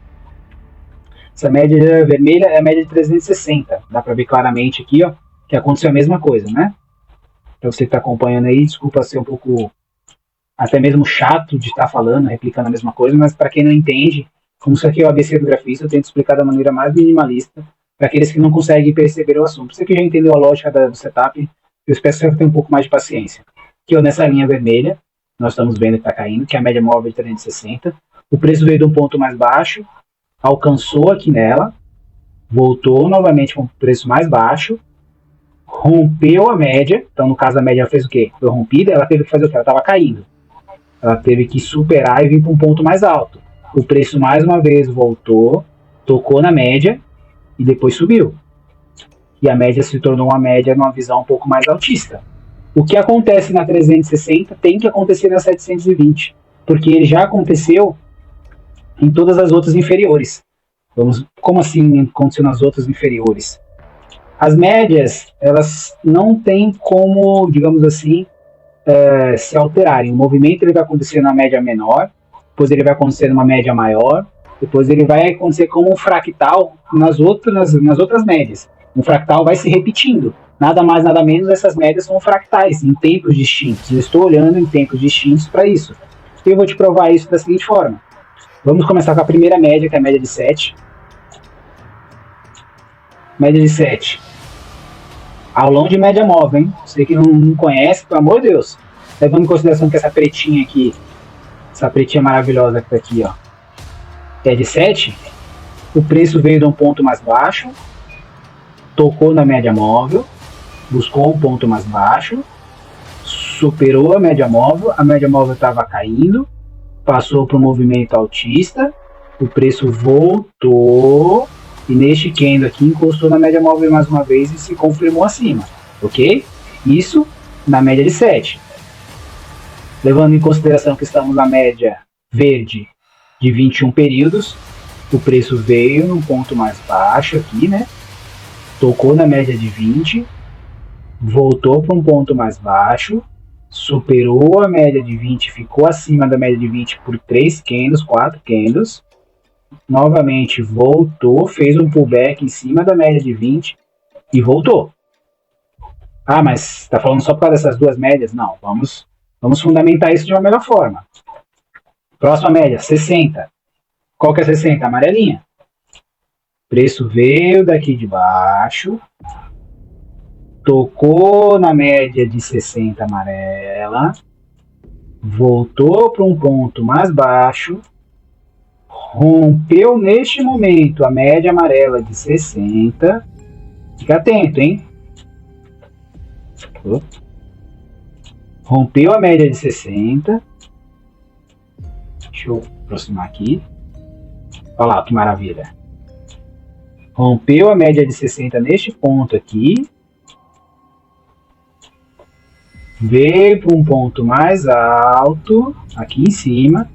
Essa média vermelha é a média de 360. Dá para ver claramente aqui, ó, que aconteceu a mesma coisa, né? Para você que está acompanhando aí, desculpa ser um pouco até mesmo chato de estar falando, replicando a mesma coisa, mas para quem não entende, como isso aqui é o ABC do grafista, eu tento explicar da maneira mais minimalista para aqueles que não conseguem perceber o assunto. Você que já entendeu a lógica do setup, eu espero que você tenha um pouco mais de paciência. Aqui, ó, nessa linha vermelha, nós estamos vendo que está caindo, que é a média móvel de 360. O preço veio de um ponto mais baixo, alcançou aqui nela, voltou novamente com um preço mais baixo, rompeu a média. Então, no caso, a média fez o quê? Foi rompida, ela teve que fazer o quê? Ela estava caindo. Ela teve que superar e vir para um ponto mais alto. O preço, mais uma vez, voltou, tocou na média e depois subiu. E a média se tornou uma média numa visão um pouco mais altista. O que acontece na 360 tem que acontecer na 720, porque ele já aconteceu em todas as outras inferiores. Como assim aconteceu nas outras inferiores? As médias, elas não têm como, digamos assim, se alterarem. O movimento ele vai acontecer na média menor, depois ele vai acontecer numa média maior, depois ele vai acontecer como um fractal nas outras médias. O fractal vai se repetindo. Nada mais, nada menos, essas médias são fractais, em tempos distintos. Eu estou olhando em tempos distintos para isso. E eu vou te provar isso da seguinte forma. Vamos começar com a primeira média, que é a média de 7. Média de 7. Aulão de média móvel, hein? Você que não conhece, pelo amor de Deus. Levando em consideração que essa pretinha aqui, essa pretinha maravilhosa que tá aqui, ó, é de 7. O preço veio de um ponto mais baixo, tocou na média móvel, buscou um ponto mais baixo, superou a média móvel estava caindo, passou para o movimento altista, o preço voltou e neste candle aqui encostou na média móvel mais uma vez e se confirmou acima, ok? Isso na média de 7. Levando em consideração que estamos na média verde de 21 períodos, o preço veio num ponto mais baixo aqui, né? Tocou na média de 20, voltou para um ponto mais baixo, superou a média de 20, ficou acima da média de 20 por 3 candles, 4 candles, novamente voltou, fez um pullback em cima da média de 20 e voltou. Ah, mas está falando só por causa dessas duas médias? Não, vamos fundamentar isso de uma melhor forma. Próxima média, 60. Qual que é 60? Amarelinha. Preço veio daqui de baixo, tocou na média de 60 amarela, voltou para um ponto mais baixo, rompeu neste momento a média amarela de 60. Fica atento, hein? Rompeu a média de 60. Deixa eu aproximar aqui. Olha lá que maravilha. Rompeu a média de 60 neste ponto aqui. Veio para um ponto mais alto, aqui em cima.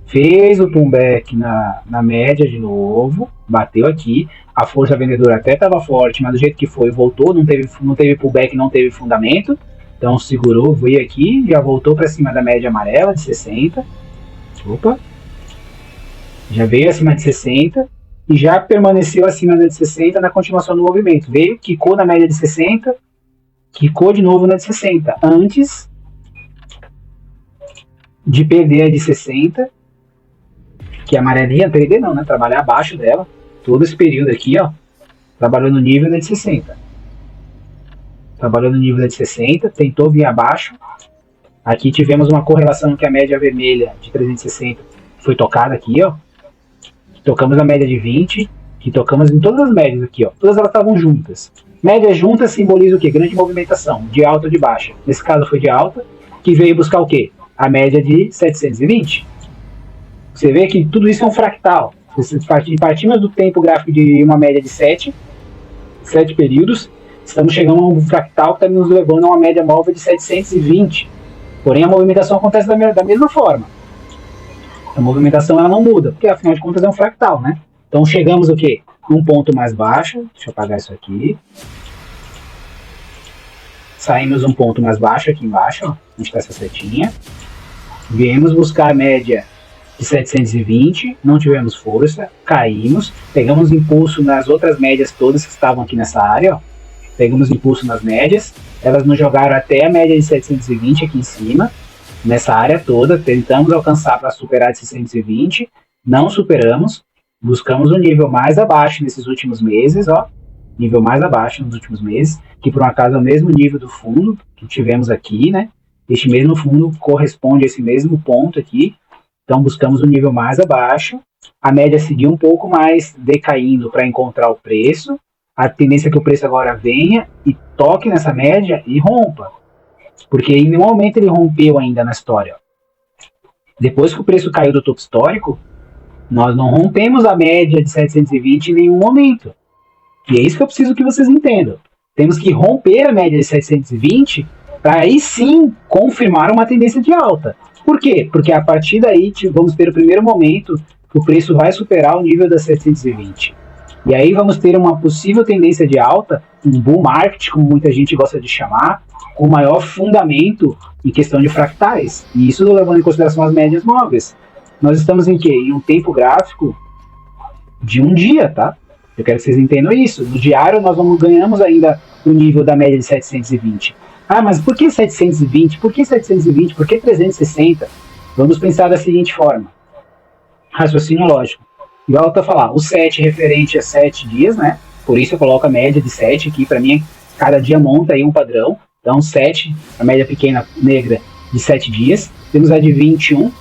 Fez o pullback na média de novo. Bateu aqui. A força vendedora até estava forte, mas do jeito que foi, voltou. Não teve pullback, não teve fundamento. Então segurou, veio aqui. Já voltou para cima da média amarela de 60. Opa. Já veio acima de 60. E já permaneceu acima de 60 na continuação do movimento. Veio, quicou na média de 60, quicou de novo na de 60. Antes de perder a de 60, que a amarelinha, perder não, né? Trabalhar abaixo dela. Todo esse período aqui, ó, trabalhou no nível da de 60. Trabalhou no nível da de 60, tentou vir abaixo. Aqui tivemos uma correlação que a média vermelha de 360 foi tocada aqui, ó. Tocamos na média de 20, que tocamos em todas as médias aqui, ó. Todas elas estavam juntas. Média junta simboliza o quê? Grande movimentação, de alta ou de baixa. Nesse caso foi de alta, que veio buscar o quê? A média de 720. Você vê que tudo isso é um fractal. Partimos do tempo gráfico de uma média de 7 períodos, estamos chegando a um fractal que está nos levando a uma média móvel de 720. Porém, a movimentação acontece da mesma forma. A movimentação ela não muda, porque afinal de contas é um fractal, né? Então chegamos o quê? Um ponto mais baixo, deixa eu apagar isso aqui. Saímos um ponto mais baixo aqui embaixo, ó, onde está essa setinha. Viemos buscar a média de 720, não tivemos força, caímos, pegamos impulso nas outras médias todas que estavam aqui nessa área, ó. Pegamos impulso nas médias, elas nos jogaram até a média de 720 aqui em cima. Nessa área toda, tentamos alcançar para superar de 620, não superamos, buscamos um nível mais abaixo nesses últimos meses, ó, nível mais abaixo nos últimos meses, que por um acaso é o mesmo nível do fundo que tivemos aqui, né? Este mesmo fundo corresponde a esse mesmo ponto aqui, então buscamos um nível mais abaixo, a média seguiu um pouco mais decaindo para encontrar o preço, a tendência é que o preço agora venha e toque nessa média e rompa. Porque em nenhum momento ele rompeu ainda na história. Depois que o preço caiu do topo histórico, nós não rompemos a média de 720 em nenhum momento. E é isso que eu preciso que vocês entendam. Temos que romper a média de 720 para aí sim confirmar uma tendência de alta. Por quê? Porque a partir daí vamos ter o primeiro momento que o preço vai superar o nível das 720. E aí vamos ter uma possível tendência de alta, um bull market, como muita gente gosta de chamar, com maior fundamento em questão de fractais. E isso levando em consideração as médias móveis. Nós estamos em quê? Em um tempo gráfico de um dia, tá? Eu quero que vocês entendam isso. No diário nós ganhamos ainda o nível da média de 720. Ah, mas por que 720? Por que 720? Por que 360? Vamos pensar da seguinte forma. Raciocínio lógico. Igual eu tô falando, o 7 referente a 7 dias, né? Por isso eu coloco a média de 7 aqui, para mim, cada dia monta aí um padrão. Então, 7, a média pequena negra de 7 dias. Temos a de 21,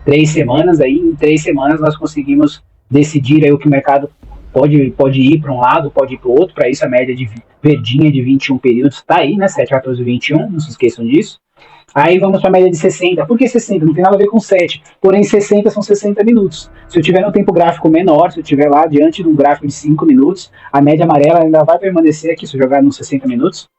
3 semanas aí. Em 3 semanas nós conseguimos decidir aí o que o mercado pode ir para um lado, pode ir para o outro. Para isso, a média de verdinha de 21 períodos está aí, né? 7, 14, 21, não se esqueçam disso. Aí vamos para a média de 60. Por que 60? Não tem nada a ver com 7. Porém, 60 são 60 minutos. Se eu tiver no tempo gráfico menor, se eu tiver lá diante de um gráfico de 5 minutos, a média amarela ainda vai permanecer aqui. Se eu jogar nos 60 minutos,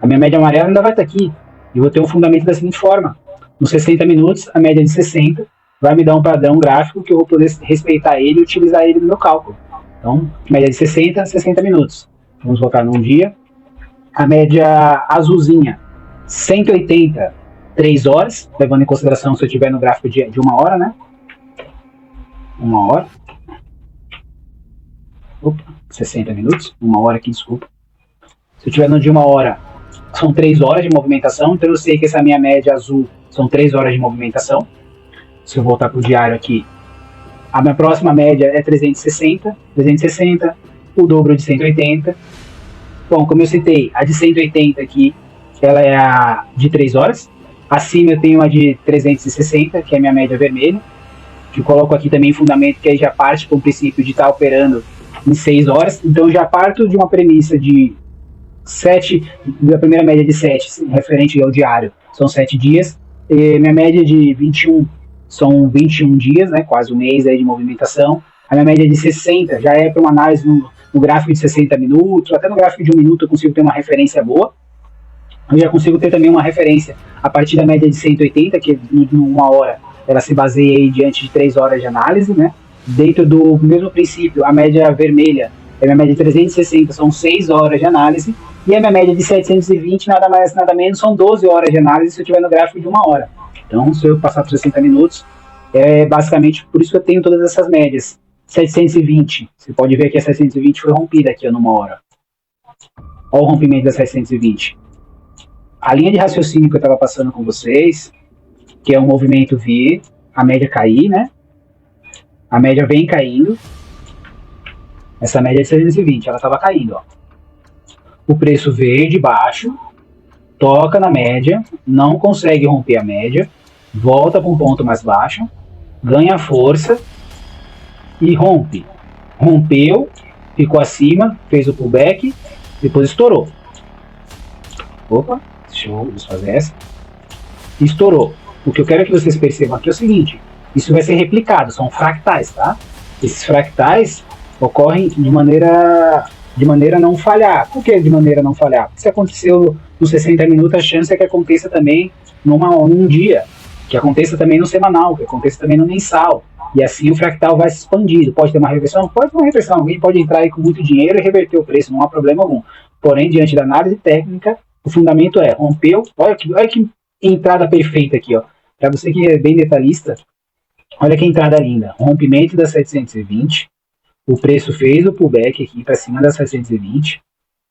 a minha média amarela ainda vai estar aqui. E vou ter um fundamento da seguinte forma. Nos 60 minutos, a média de 60 vai me dar um padrão gráfico que eu vou poder respeitar ele e utilizar ele no meu cálculo. Então, média de 60 a 60 minutos. Vamos voltar num dia. A média azulzinha, 180, 3 horas, levando em consideração se eu estiver no gráfico de 1 hora, né? 1 hora. Opa, 60 minutos. 1 hora aqui, desculpa. Se eu estiver no de 1 hora, são 3 horas de movimentação. Então eu sei que essa minha média azul são 3 horas de movimentação. Se eu voltar para o diário aqui, a minha próxima média é 360, o dobro de 180. Bom, como eu citei, a de 180 aqui, ela é a de 3 horas. Acima eu tenho a de 360, que é a minha média vermelha, que eu coloco aqui também em fundamento, que aí já parte com o princípio de estar operando em 6 horas. Então eu já parto de uma premissa de 7, da primeira média de 7, referente ao diário, são 7 dias. E minha média de 21 são 21 dias, né, quase um mês aí de movimentação. A minha média de 60 já é para uma análise no gráfico de 60 minutos, até no gráfico de 1 minuto eu consigo ter uma referência boa. Eu já consigo ter também uma referência a partir da média de 180, que em 1 hora ela se baseia aí diante de 3 horas de análise, né? Dentro do mesmo princípio, a média vermelha é a minha média de 360, são 6 horas de análise, e a minha média de 720, nada mais, nada menos, são 12 horas de análise se eu estiver no gráfico de 1 hora. Então, se eu passar por 60 minutos, é basicamente por isso que eu tenho todas essas médias. 720, você pode ver que a 720 foi rompida aqui ó, numa hora. Olha o rompimento da 720. A linha de raciocínio que eu estava passando com vocês, que é um movimento V, a média cair, né? A média vem caindo. Essa média é de 720, ela estava caindo, ó. O preço veio de baixo, toca na média, não consegue romper a média, volta para um ponto mais baixo, ganha força e rompe. Rompeu, ficou acima, fez o pullback, depois estourou. Opa, deixa eu desfazer essa. Estourou. O que eu quero que vocês percebam aqui é o seguinte, isso vai ser replicado, são fractais, tá? Esses fractais ocorrem de maneira a não falhar. Por que de maneira a não falhar? Porque se aconteceu nos 60 minutos, a chance é que aconteça também num dia, que aconteça também no semanal, que aconteça também no mensal. E assim o fractal vai se expandindo. Pode ter uma reversão? Pode ter uma reversão. Alguém pode entrar aí com muito dinheiro e reverter o preço, não há problema algum. Porém, diante da análise técnica, o fundamento é, rompeu, olha que entrada perfeita aqui, ó. Para você que é bem detalhista, olha que entrada linda. Rompimento da 720, o preço fez o pullback aqui para cima da 720,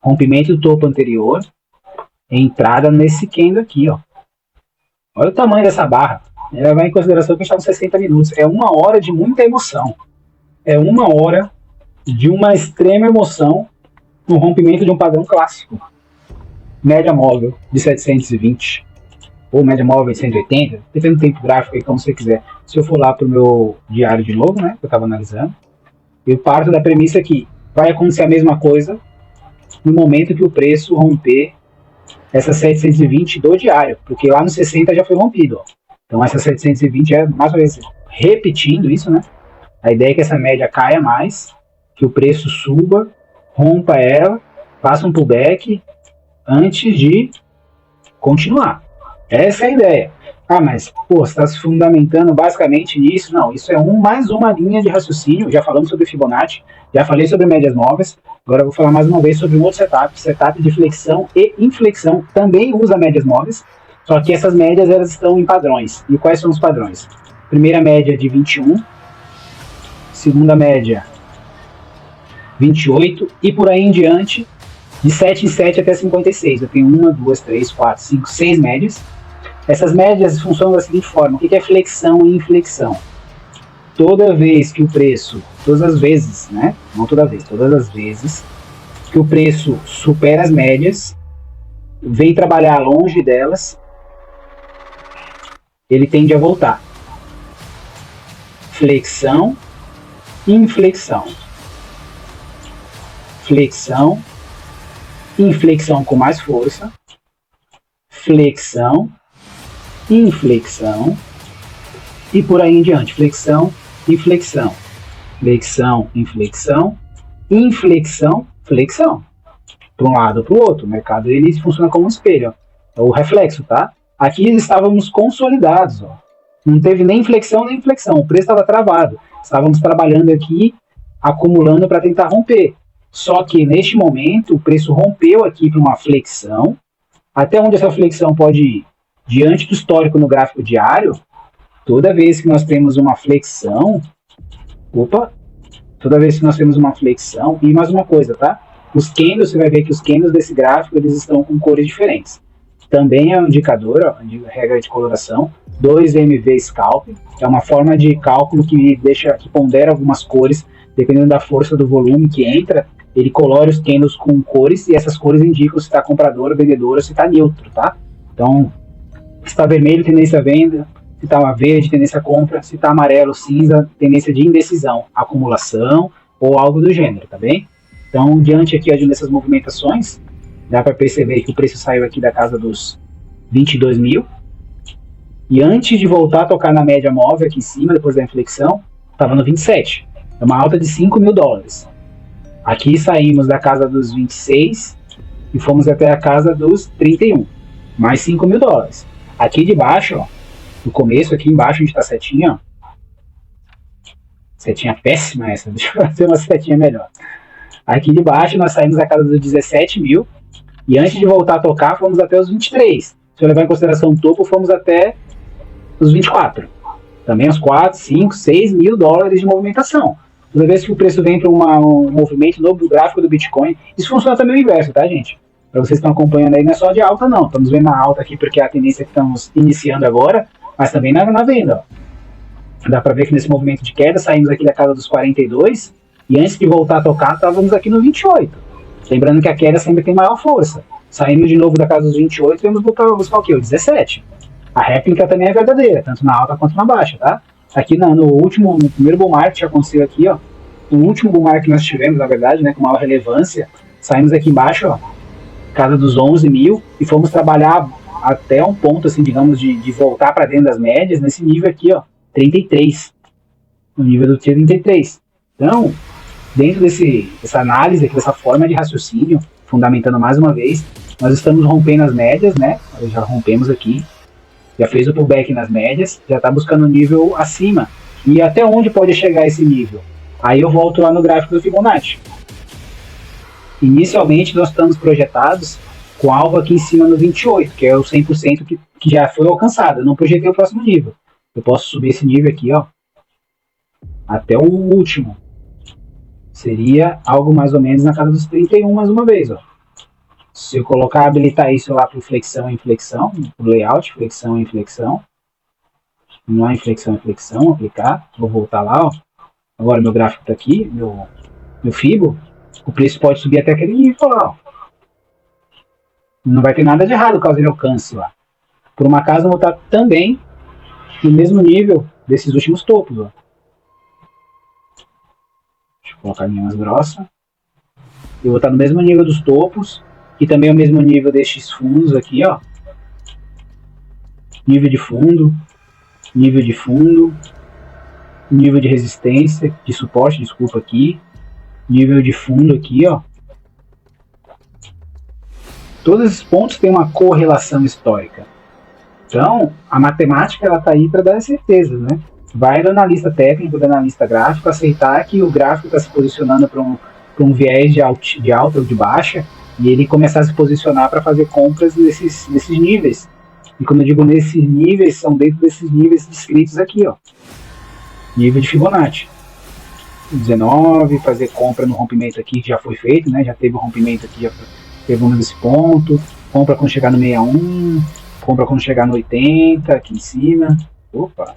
rompimento do topo anterior, entrada nesse candle aqui, ó. Olha o tamanho dessa barra. Ela vai em consideração que está com 60 minutos. É 1 hora de muita emoção. É 1 hora de uma extrema emoção no rompimento de um padrão clássico. Média móvel de 720 ou média móvel de 180, dependendo do tempo gráfico aí, como você quiser. Se eu for lá para o meu diário de novo, né, que eu estava analisando, eu parto da premissa que vai acontecer a mesma coisa no momento que o preço romper essa 720 do diário, porque lá no 60 já foi rompido, ó. Então essa 720 é mais uma vez repetindo isso, né? A ideia é que essa média caia mais, que o preço suba, rompa ela, faça um pullback antes de continuar. Essa é a ideia. Ah, mas pô, você está se fundamentando basicamente nisso? Não, isso é mais uma linha de raciocínio. Já falamos sobre Fibonacci, já falei sobre médias móveis. Agora eu vou falar mais uma vez sobre um outro setup de flexão e inflexão. Também usa médias móveis, só que essas médias elas estão em padrões. E quais são os padrões? Primeira média de 21, segunda média 28 e por aí em diante, de 7 em 7 até 56. Eu tenho 1, 2, 3, 4, 5, 6 médias. Essas médias funcionam da seguinte forma: o que é flexão e inflexão? Toda vez que o preço, todas as vezes, né? Não toda vez, todas as vezes que o preço supera as médias, vem trabalhar longe delas, ele tende a voltar. Flexão, inflexão. Flexão, inflexão com mais força. Flexão, inflexão. E por aí em diante. Flexão, inflexão. Flexão, inflexão. Inflexão, flexão. Para um lado ou para o outro. O mercado ele funciona como um espelho. Ó. É o reflexo, tá? Aqui estávamos consolidados. Ó. Não teve nem flexão nem inflexão. O preço estava travado. Estávamos trabalhando aqui, acumulando para tentar romper. Só que neste momento o preço rompeu aqui para uma flexão. Até onde essa flexão pode ir? Diante do histórico no gráfico diário, toda vez que nós temos uma flexão, toda vez que nós temos uma flexão, e mais uma coisa, tá? Os candles, você vai ver que os candles desse gráfico, eles estão com cores diferentes. Também é um indicador, ó, regra de coloração, 2MV Scalp, é uma forma de cálculo que pondera algumas cores, dependendo da força do volume que entra, ele colore os candles com cores, e essas cores indicam se está comprador ou vendedor, ou se está neutro, tá? Então, se está vermelho, tendência à venda, se está verde, tendência à compra, se está amarelo, cinza, tendência de indecisão, acumulação ou algo do gênero, tá bem? Então, diante aqui de dessas movimentações, dá para perceber que o preço saiu aqui da casa dos 22 mil, e antes de voltar a tocar na média móvel aqui em cima, depois da inflexão, estava no 27, é uma alta de 5 mil dólares. Aqui saímos da casa dos 26 e fomos até a casa dos 31, mais 5 mil dólares. Aqui de baixo, ó, no começo, aqui embaixo onde está a setinha, ó, setinha péssima essa, deixa eu fazer uma setinha melhor. Aqui de baixo nós saímos da casa dos 17 mil e antes de voltar a tocar fomos até os 23. Se eu levar em consideração o topo, fomos até os 24. Também uns 4, 5, 6 mil dólares de movimentação. Toda vez que o preço vem para um movimento novo do gráfico do Bitcoin, isso funciona também o inverso, tá, gente? Para vocês que estão acompanhando aí, não é só de alta, não. Estamos vendo a alta aqui porque é a tendência que estamos iniciando agora, mas também na venda. Ó. Dá para ver que nesse movimento de queda, saímos aqui da casa dos 42, e antes de voltar a tocar, estávamos aqui no 28. Lembrando que a queda sempre tem maior força. Saindo de novo da casa dos 28, vamos buscar o quê? O 17. A réplica também é verdadeira, tanto na alta quanto na baixa, no primeiro bull market que aconteceu aqui, ó, no último bull market que nós tivemos, na verdade, né, com maior relevância, saímos aqui embaixo, ó, casa dos 11 mil, e fomos trabalhar até um ponto, assim, digamos, de voltar para dentro das médias, nesse nível aqui, ó, 33, no nível do 33. Então, dentro dessa análise aqui, dessa forma de raciocínio, fundamentando mais uma vez, nós estamos rompendo as médias, né, nós já rompemos aqui, já fez o pullback nas médias, já está buscando um nível acima. E até onde pode chegar esse nível? Aí eu volto lá no gráfico do Fibonacci. Inicialmente nós estamos projetados com alvo aqui em cima no 28, que é o 100% que já foi alcançado. Eu não projetei o próximo nível. Eu posso subir esse nível aqui, ó, até o último. Seria algo mais ou menos na casa dos 31 mais uma vez, ó. Se eu habilitar isso lá para flexão e inflexão, para o layout, flexão e inflexão, não há inflexão e inflexão, aplicar, vou voltar lá, ó. Agora meu gráfico está aqui, meu Fibo, o preço pode subir até aquele nível lá, ó. Não vai ter nada de errado caso ele alcance lá. Por uma acaso eu vou estar também no mesmo nível desses últimos topos, ó. Deixa eu colocar a linha mais grossa. Eu vou estar no mesmo nível dos topos, e também o mesmo nível destes fundos aqui, ó. Nível de fundo, nível de fundo, nível de resistência, de suporte, desculpa aqui, nível de fundo aqui, ó. Todos esses pontos têm uma correlação histórica. Então, a matemática ela tá aí para dar certeza, né? Vai do analista técnico, do analista gráfico, aceitar que o gráfico está se posicionando para um viés de alta ou de baixa, e ele começar a se posicionar para fazer compras nesses níveis. E quando eu digo nesses níveis, são dentro desses níveis descritos aqui, ó. Nível de Fibonacci. 19, fazer compra no rompimento aqui que já foi feito, né? Já teve o rompimento aqui, já pegamos esse ponto. Compra quando chegar no 61, compra quando chegar no 80, aqui em cima. Opa!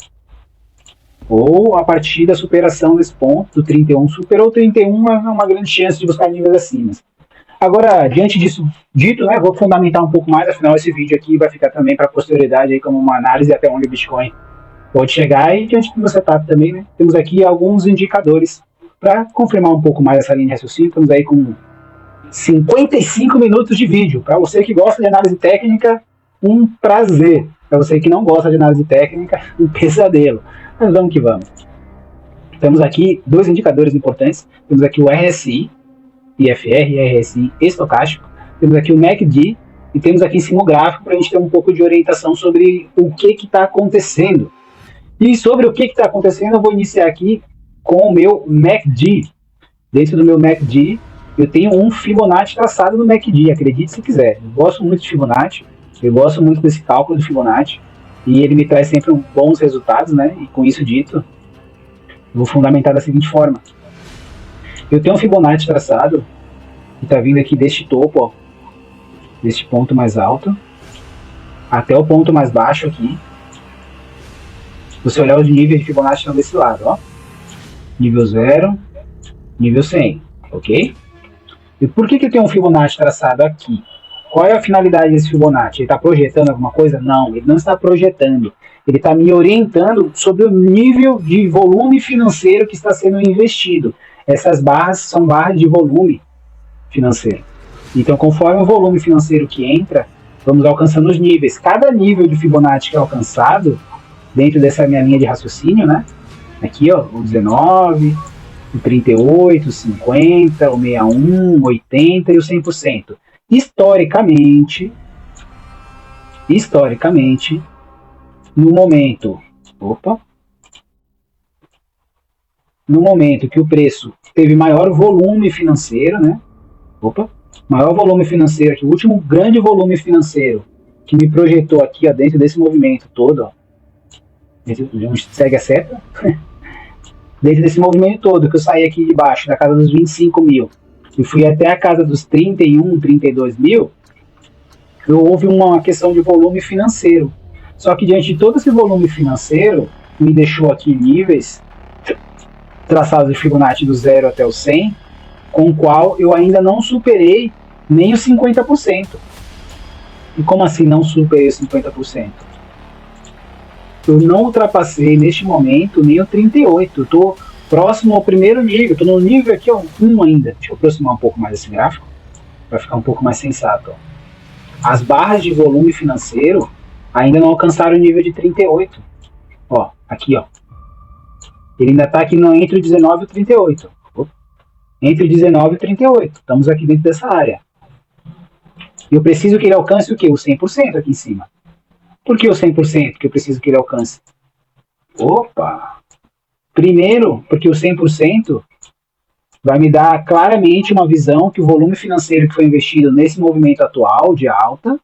Ou a partir da superação desse ponto, do 31. Superou o 31, é uma grande chance de buscar níveis acima. Agora, diante disso dito, né, vou fundamentar um pouco mais, afinal esse vídeo aqui vai ficar também para a posterioridade aí como uma análise até onde o Bitcoin pode chegar, e diante do setup também, né, temos aqui alguns indicadores para confirmar um pouco mais essa linha de raciocínio. Estamos aí com 55 minutos de vídeo. Para você que gosta de análise técnica, um prazer. Para você que não gosta de análise técnica, um pesadelo. Mas vamos que vamos. Temos aqui dois indicadores importantes. Temos aqui o RSI, IFR, RSI estocástico. Temos aqui o MACD e temos aqui em cima o gráfico para a gente ter um pouco de orientação sobre o que está acontecendo. E sobre o que está acontecendo, eu vou iniciar aqui com o meu MACD. Dentro do meu MACD, eu tenho um Fibonacci traçado no MACD, acredite se quiser. Eu gosto muito de Fibonacci, eu gosto muito desse cálculo de Fibonacci, e ele me traz sempre bons resultados, né? E com isso dito, eu vou fundamentar da seguinte forma. Eu tenho um Fibonacci traçado, que está vindo aqui deste topo, ó, deste ponto mais alto, até o ponto mais baixo aqui. Se você olhar os níveis de Fibonacci estão desse lado, ó. Nível 0, nível 100, ok? E por que eu tenho um Fibonacci traçado aqui? Qual é a finalidade desse Fibonacci? Ele está projetando alguma coisa? Não, ele não está projetando. Ele está me orientando sobre o nível de volume financeiro que está sendo investido. Essas barras são barras de volume financeiro. Então, conforme o volume financeiro que entra, vamos alcançando os níveis. Cada nível de Fibonacci que é alcançado, dentro dessa minha linha de raciocínio, né? Aqui, ó, o 19, o 38, o 50, o 61, o 80 e o 100%. Historicamente, no momento que o preço teve maior volume financeiro, né? Maior volume financeiro, que o último grande volume financeiro que me projetou aqui, ó, dentro desse movimento todo, ó, segue a seta, dentro desse movimento todo, que eu saí aqui de baixo, da casa dos 25 mil, e fui até a casa dos 31, 32 mil, houve uma questão de volume financeiro. Só que diante de todo esse volume financeiro, me deixou aqui níveis traçados de Fibonacci do 0 até o 100, com o qual eu ainda não superei nem os 50%. E como assim não superei os 50%? Eu não ultrapassei neste momento nem o 38. Eu estou próximo ao primeiro nível. Estou no nível aqui, ó, 1 ainda. Deixa eu aproximar um pouco mais esse gráfico para ficar um pouco mais sensato. Ó. As barras de volume financeiro ainda não alcançaram o nível de 38. Ó, aqui, ó. Ele ainda está aqui entre o 19 e o 38. Entre o 19 e o 38. Estamos aqui dentro dessa área. E eu preciso que ele alcance o quê? O 100% aqui em cima. Por que o 100% que eu preciso que ele alcance? Opa! Primeiro, porque o 100% vai me dar claramente uma visão que o volume financeiro que foi investido nesse movimento atual de alta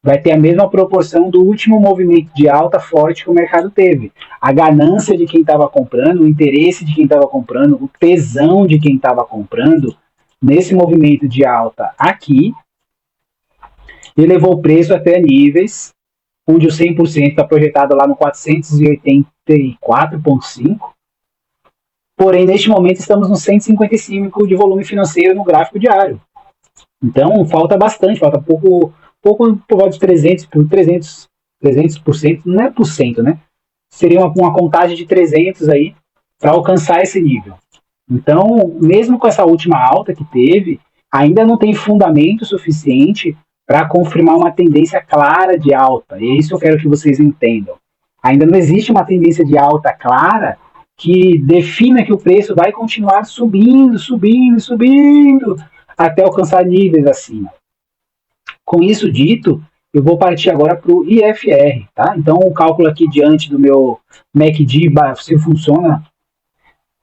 vai ter a mesma proporção do último movimento de alta forte que o mercado teve. A ganância de quem estava comprando, o interesse de quem estava comprando, o tesão de quem estava comprando nesse movimento de alta aqui, elevou o preço até níveis onde o 100% está projetado lá no 484,5. Porém, neste momento, estamos no 155 de volume financeiro no gráfico diário. Então, falta bastante, falta pouco por volta de 300%, não é por cento, né? Seria uma contagem de 300 aí para alcançar esse nível. Então, mesmo com essa última alta que teve, ainda não tem fundamento suficiente para confirmar uma tendência clara de alta. E é isso que eu quero que vocês entendam. Ainda não existe uma tendência de alta clara que defina que o preço vai continuar subindo, até alcançar níveis acima. Com isso dito, eu vou partir agora para o IFR, tá? Então, o cálculo aqui diante do meu MACD se funciona.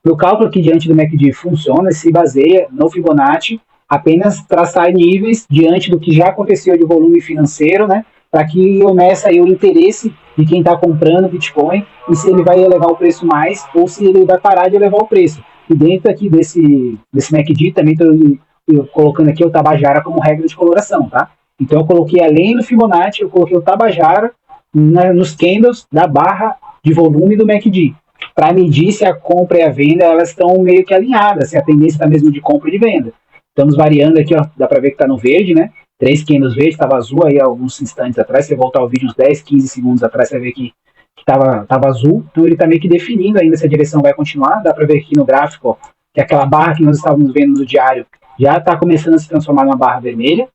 O cálculo aqui diante do MACD funciona, se baseia no Fibonacci, apenas traçar níveis diante do que já aconteceu de volume financeiro, né? Para que eu meça aí o interesse de quem está comprando Bitcoin e se ele vai elevar o preço mais ou se ele vai parar de elevar o preço. E dentro aqui desse MACD também estou colocando aqui o Tabajara como regra de coloração, tá? Então eu coloquei, além do Fibonacci, eu coloquei o Tabajara nos candles da barra de volume do MACD, para medir se a compra e a venda elas estão meio que alinhadas, se a tendência está mesmo de compra e de venda. Estamos variando aqui, ó, dá para ver que está no verde, né? 3 candles verde, estava azul aí há alguns instantes atrás, se você voltar o vídeo uns 10, 15 segundos atrás, você vai ver que estava azul, então ele está meio que definindo ainda se a direção vai continuar, dá para ver aqui no gráfico, ó, que aquela barra que nós estávamos vendo no diário já está começando a se transformar numa barra vermelha,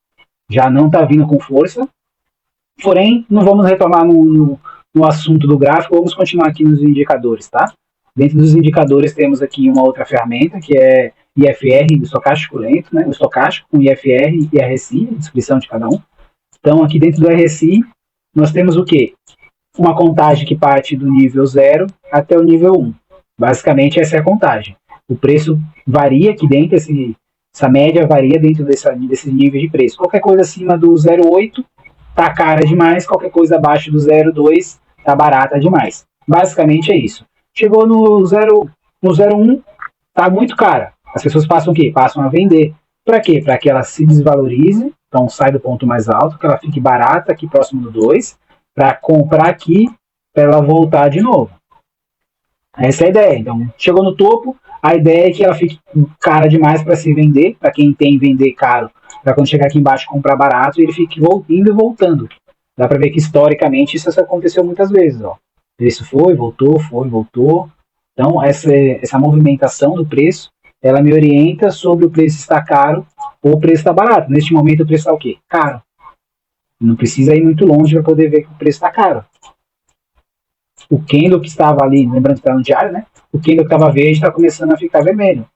já não está vindo com força, porém, não vamos retomar no assunto do gráfico, vamos continuar aqui nos indicadores, tá? Dentro dos indicadores temos aqui uma outra ferramenta, que é IFR, o estocástico lento, né? O estocástico com IFR e RSI, a descrição de cada um. Então, aqui dentro do RSI, nós temos o quê? Uma contagem que parte do nível 0 até o nível 1. Basicamente, essa é a contagem. O preço varia aqui dentro, essa média varia dentro desse nível de preço. Qualquer coisa acima do 0,8 tá cara demais, qualquer coisa abaixo do 0,2 tá barata demais. Basicamente é isso. Chegou no 0,1, tá muito cara. As pessoas passam o quê? Passam a vender. Para quê? Para que ela se desvalorize, então sai do ponto mais alto, que ela fique barata aqui próximo do 2, para comprar aqui, para ela voltar de novo. Essa é a ideia. Então, chegou no topo, a ideia é que ela fique cara demais para se vender, para quem tem vender caro, para quando chegar aqui embaixo comprar barato, ele fique indo e voltando. Dá para ver que historicamente isso aconteceu muitas vezes. Ó. O preço foi, voltou. Então, essa movimentação do preço, ela me orienta sobre o preço está caro ou o preço está barato. Neste momento o preço está o quê? Caro. Não precisa ir muito longe para poder ver que o preço está caro. O candle que estava ali, lembrando que está no diário, né? O candle que estava verde está começando a ficar vermelho.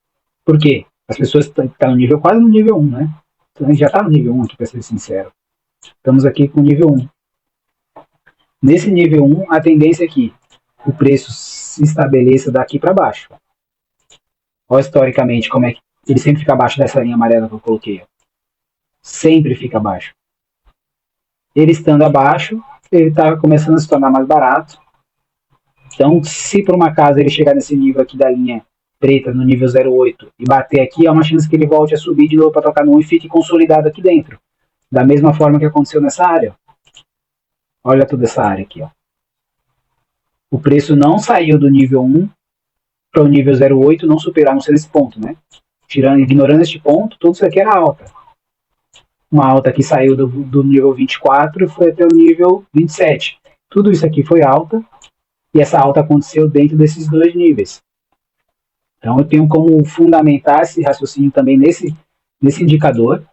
Por quê? As pessoas estão no nível, quase no nível 1, né? Então, a gente já está no nível 1 aqui, para ser sincero. Estamos aqui com o nível 1. Nesse nível 1, a tendência é que o preço se estabeleça daqui para baixo. Olha historicamente como é que ele sempre fica abaixo dessa linha amarela que eu coloquei. Sempre fica abaixo. Ele estando abaixo, ele está começando a se tornar mais barato. Então, se por uma acaso ele chegar nesse nível aqui da linha preta, no nível 0,8, e bater aqui, há uma chance que ele volte a subir de novo para tocar no 1 e fique consolidado aqui dentro. Da mesma forma que aconteceu nessa área. Olha toda essa área aqui. Ó. O preço não saiu do nível 1 para o nível 0,8, não superar, não ser esse ponto, né? Ignorando este ponto, tudo isso aqui era alta. Uma alta que saiu do nível 24 e foi até o nível 27. Tudo isso aqui foi alta, e essa alta aconteceu dentro desses dois níveis. Então eu tenho como fundamentar esse raciocínio também nesse indicador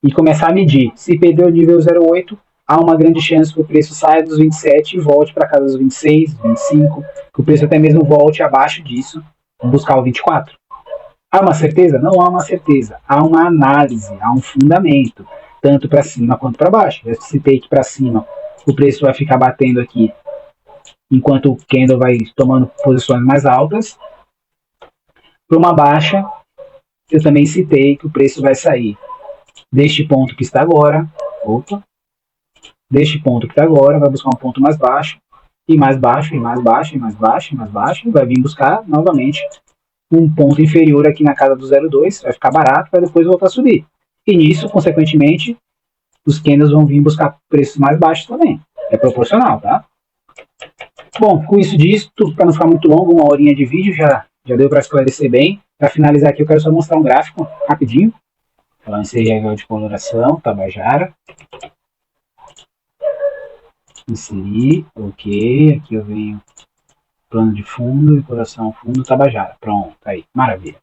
e começar a medir. Se perder o nível 0,8, há uma grande chance que o preço saia dos 27 e volte para casa dos 26, 25, que o preço até mesmo volte abaixo disso, buscar o 24. Há uma certeza? Não há uma certeza. Há uma análise, há um fundamento, tanto para cima quanto para baixo. Eu citei que para cima o preço vai ficar batendo aqui, enquanto o candle vai tomando posições mais altas. Para uma baixa, eu também citei que o preço vai sair deste ponto que está agora, deste ponto que está agora, vai buscar um ponto mais baixo, e mais baixo, e mais baixo, e mais baixo, e mais baixo, e vai vir buscar novamente um ponto inferior aqui na casa do 0,2, vai ficar barato, vai depois voltar a subir. E nisso, consequentemente, os candles vão vir buscar preços mais baixos também. É proporcional, tá? Bom, com isso disso, para não ficar muito longo, uma horinha de vídeo já deu para esclarecer bem. Para finalizar aqui, eu quero só mostrar um gráfico rapidinho. Lancei regra de coloração, Tabajara. Inserir, ok. Aqui eu venho plano de fundo, decoração fundo, Tabajara. Pronto, aí, maravilha.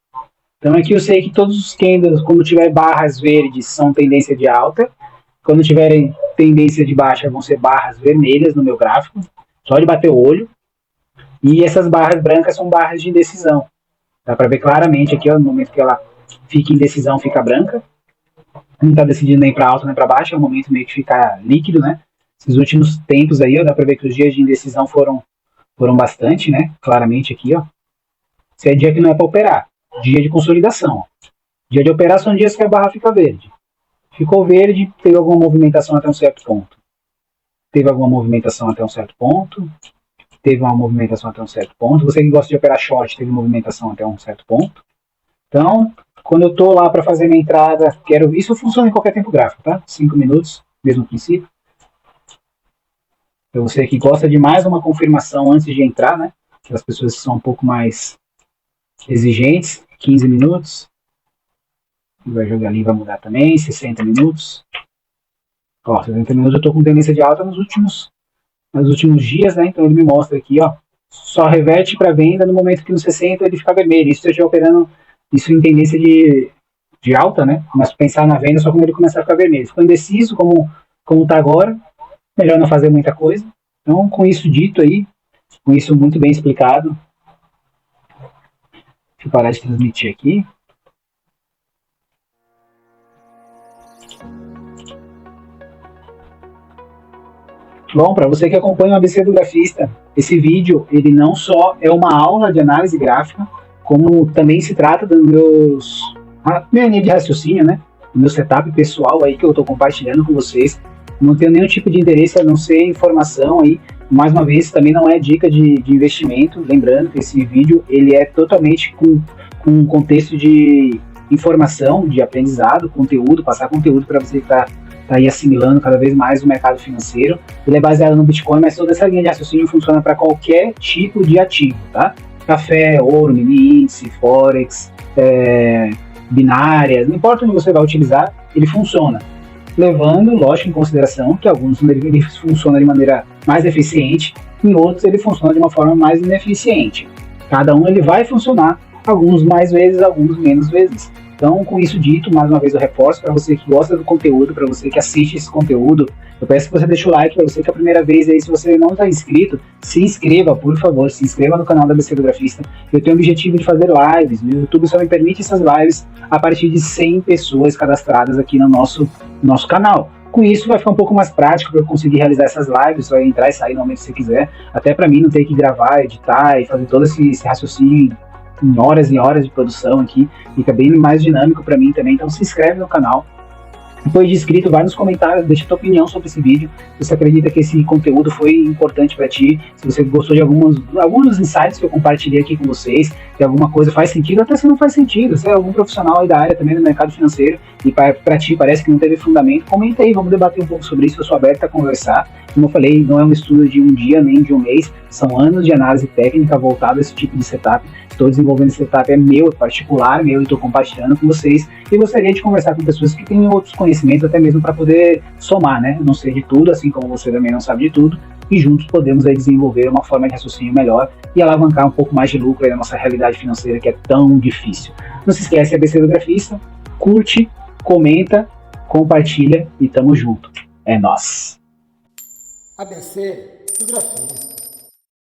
Então aqui eu sei que todos os candles, quando tiver barras verdes, são tendência de alta. Quando tiverem tendência de baixa, vão ser barras vermelhas no meu gráfico. Só de bater o olho. E essas barras brancas são barras de indecisão. Dá para ver claramente aqui, ó, no momento que ela fica em indecisão, fica branca. Não está decidindo nem para alto nem para baixo, é um momento meio que fica líquido, né? Esses últimos tempos aí, ó, dá para ver que os dias de indecisão foram bastante, né? Claramente aqui, ó. Esse é dia que não é para operar. Dia de consolidação. Ó. Dia de operar são dias que a barra fica verde. Ficou verde, teve alguma movimentação até um certo ponto. Teve alguma movimentação até um certo ponto. Teve uma movimentação até um certo ponto. Você que gosta de operar short, teve movimentação até um certo ponto. Então, quando eu estou lá para fazer minha entrada, quero. Isso funciona em qualquer tempo gráfico, tá? 5 minutos, mesmo princípio. Para você que gosta de mais uma confirmação antes de entrar, né? Aquelas pessoas que são um pouco mais exigentes, 15 minutos. Vai jogar ali, vai mudar também, 60 minutos. Ó, 60 minutos eu estou com tendência de alta nos últimos dias, né? Então ele me mostra aqui, ó, só reverte para venda no momento que no 60 ele fica vermelho. Isso eu estiver operando isso em tendência de alta, né? Mas pensar na venda só quando ele começar a ficar vermelho. Ficou indeciso, como tá agora, melhor não fazer muita coisa. Então, com isso dito aí, com isso muito bem explicado, deixa eu parar de transmitir aqui. Bom, para você que acompanha o ABC do Grafista, esse vídeo ele não só é uma aula de análise gráfica, como também se trata da minha linha de raciocínio, né? Do meu setup pessoal aí que eu estou compartilhando com vocês. Não tenho nenhum tipo de interesse a não ser informação aí. Mais uma vez, também não é dica de investimento. Lembrando que esse vídeo ele é totalmente com um contexto de informação, de aprendizado, conteúdo, passar conteúdo para você que está aí assimilando cada vez mais o mercado financeiro. Ele é baseado no Bitcoin, mas toda essa linha de raciocínio funciona para qualquer tipo de ativo, tá? Café, ouro, mini índice, forex, binárias, não importa onde você vai utilizar, ele funciona. Levando, lógico, em consideração que alguns ele funciona de maneira mais eficiente, em outros ele funciona de uma forma mais ineficiente. Cada um ele vai funcionar, alguns mais vezes, alguns menos vezes. Então, com isso dito, mais uma vez eu reforço para você que gosta do conteúdo, para você que assiste esse conteúdo, eu peço que você deixe o like, para você que é a primeira vez aí, se você não está inscrito, se inscreva, por favor, se inscreva no canal da ABC do Grafista. Eu tenho o objetivo de fazer lives, o YouTube só me permite essas lives a partir de 100 pessoas cadastradas aqui no nosso canal. Com isso vai ficar um pouco mais prático para eu conseguir realizar essas lives, você vai entrar e sair no momento que você quiser, até para mim não ter que gravar, editar e fazer todo esse raciocínio em horas e horas de produção aqui, fica bem mais dinâmico para mim também, então se inscreve no canal. Depois de inscrito, vai nos comentários, deixa tua opinião sobre esse vídeo, se você acredita que esse conteúdo foi importante para ti, se você gostou de alguns dos insights que eu compartilhei aqui com vocês, se alguma coisa faz sentido, até se não faz sentido, se é algum profissional aí da área também do mercado financeiro e para ti parece que não teve fundamento, comenta aí, vamos debater um pouco sobre isso, eu sou aberto a conversar. Como eu falei, não é um estudo de um dia nem de um mês, são anos de análise técnica voltada a esse tipo de setup. Estou desenvolvendo esse setup, é meu, é particular, meu, e estou compartilhando com vocês. E gostaria de conversar com pessoas que têm outros conhecimentos, até mesmo para poder somar, né? Eu não sei de tudo, assim como você também não sabe de tudo, e juntos podemos aí desenvolver uma forma de raciocínio melhor e alavancar um pouco mais de lucro aí na nossa realidade financeira que é tão difícil. Não se esquece, ABC do Grafista, curte, comenta, compartilha e tamo junto. É nóis! ABC do Grafista.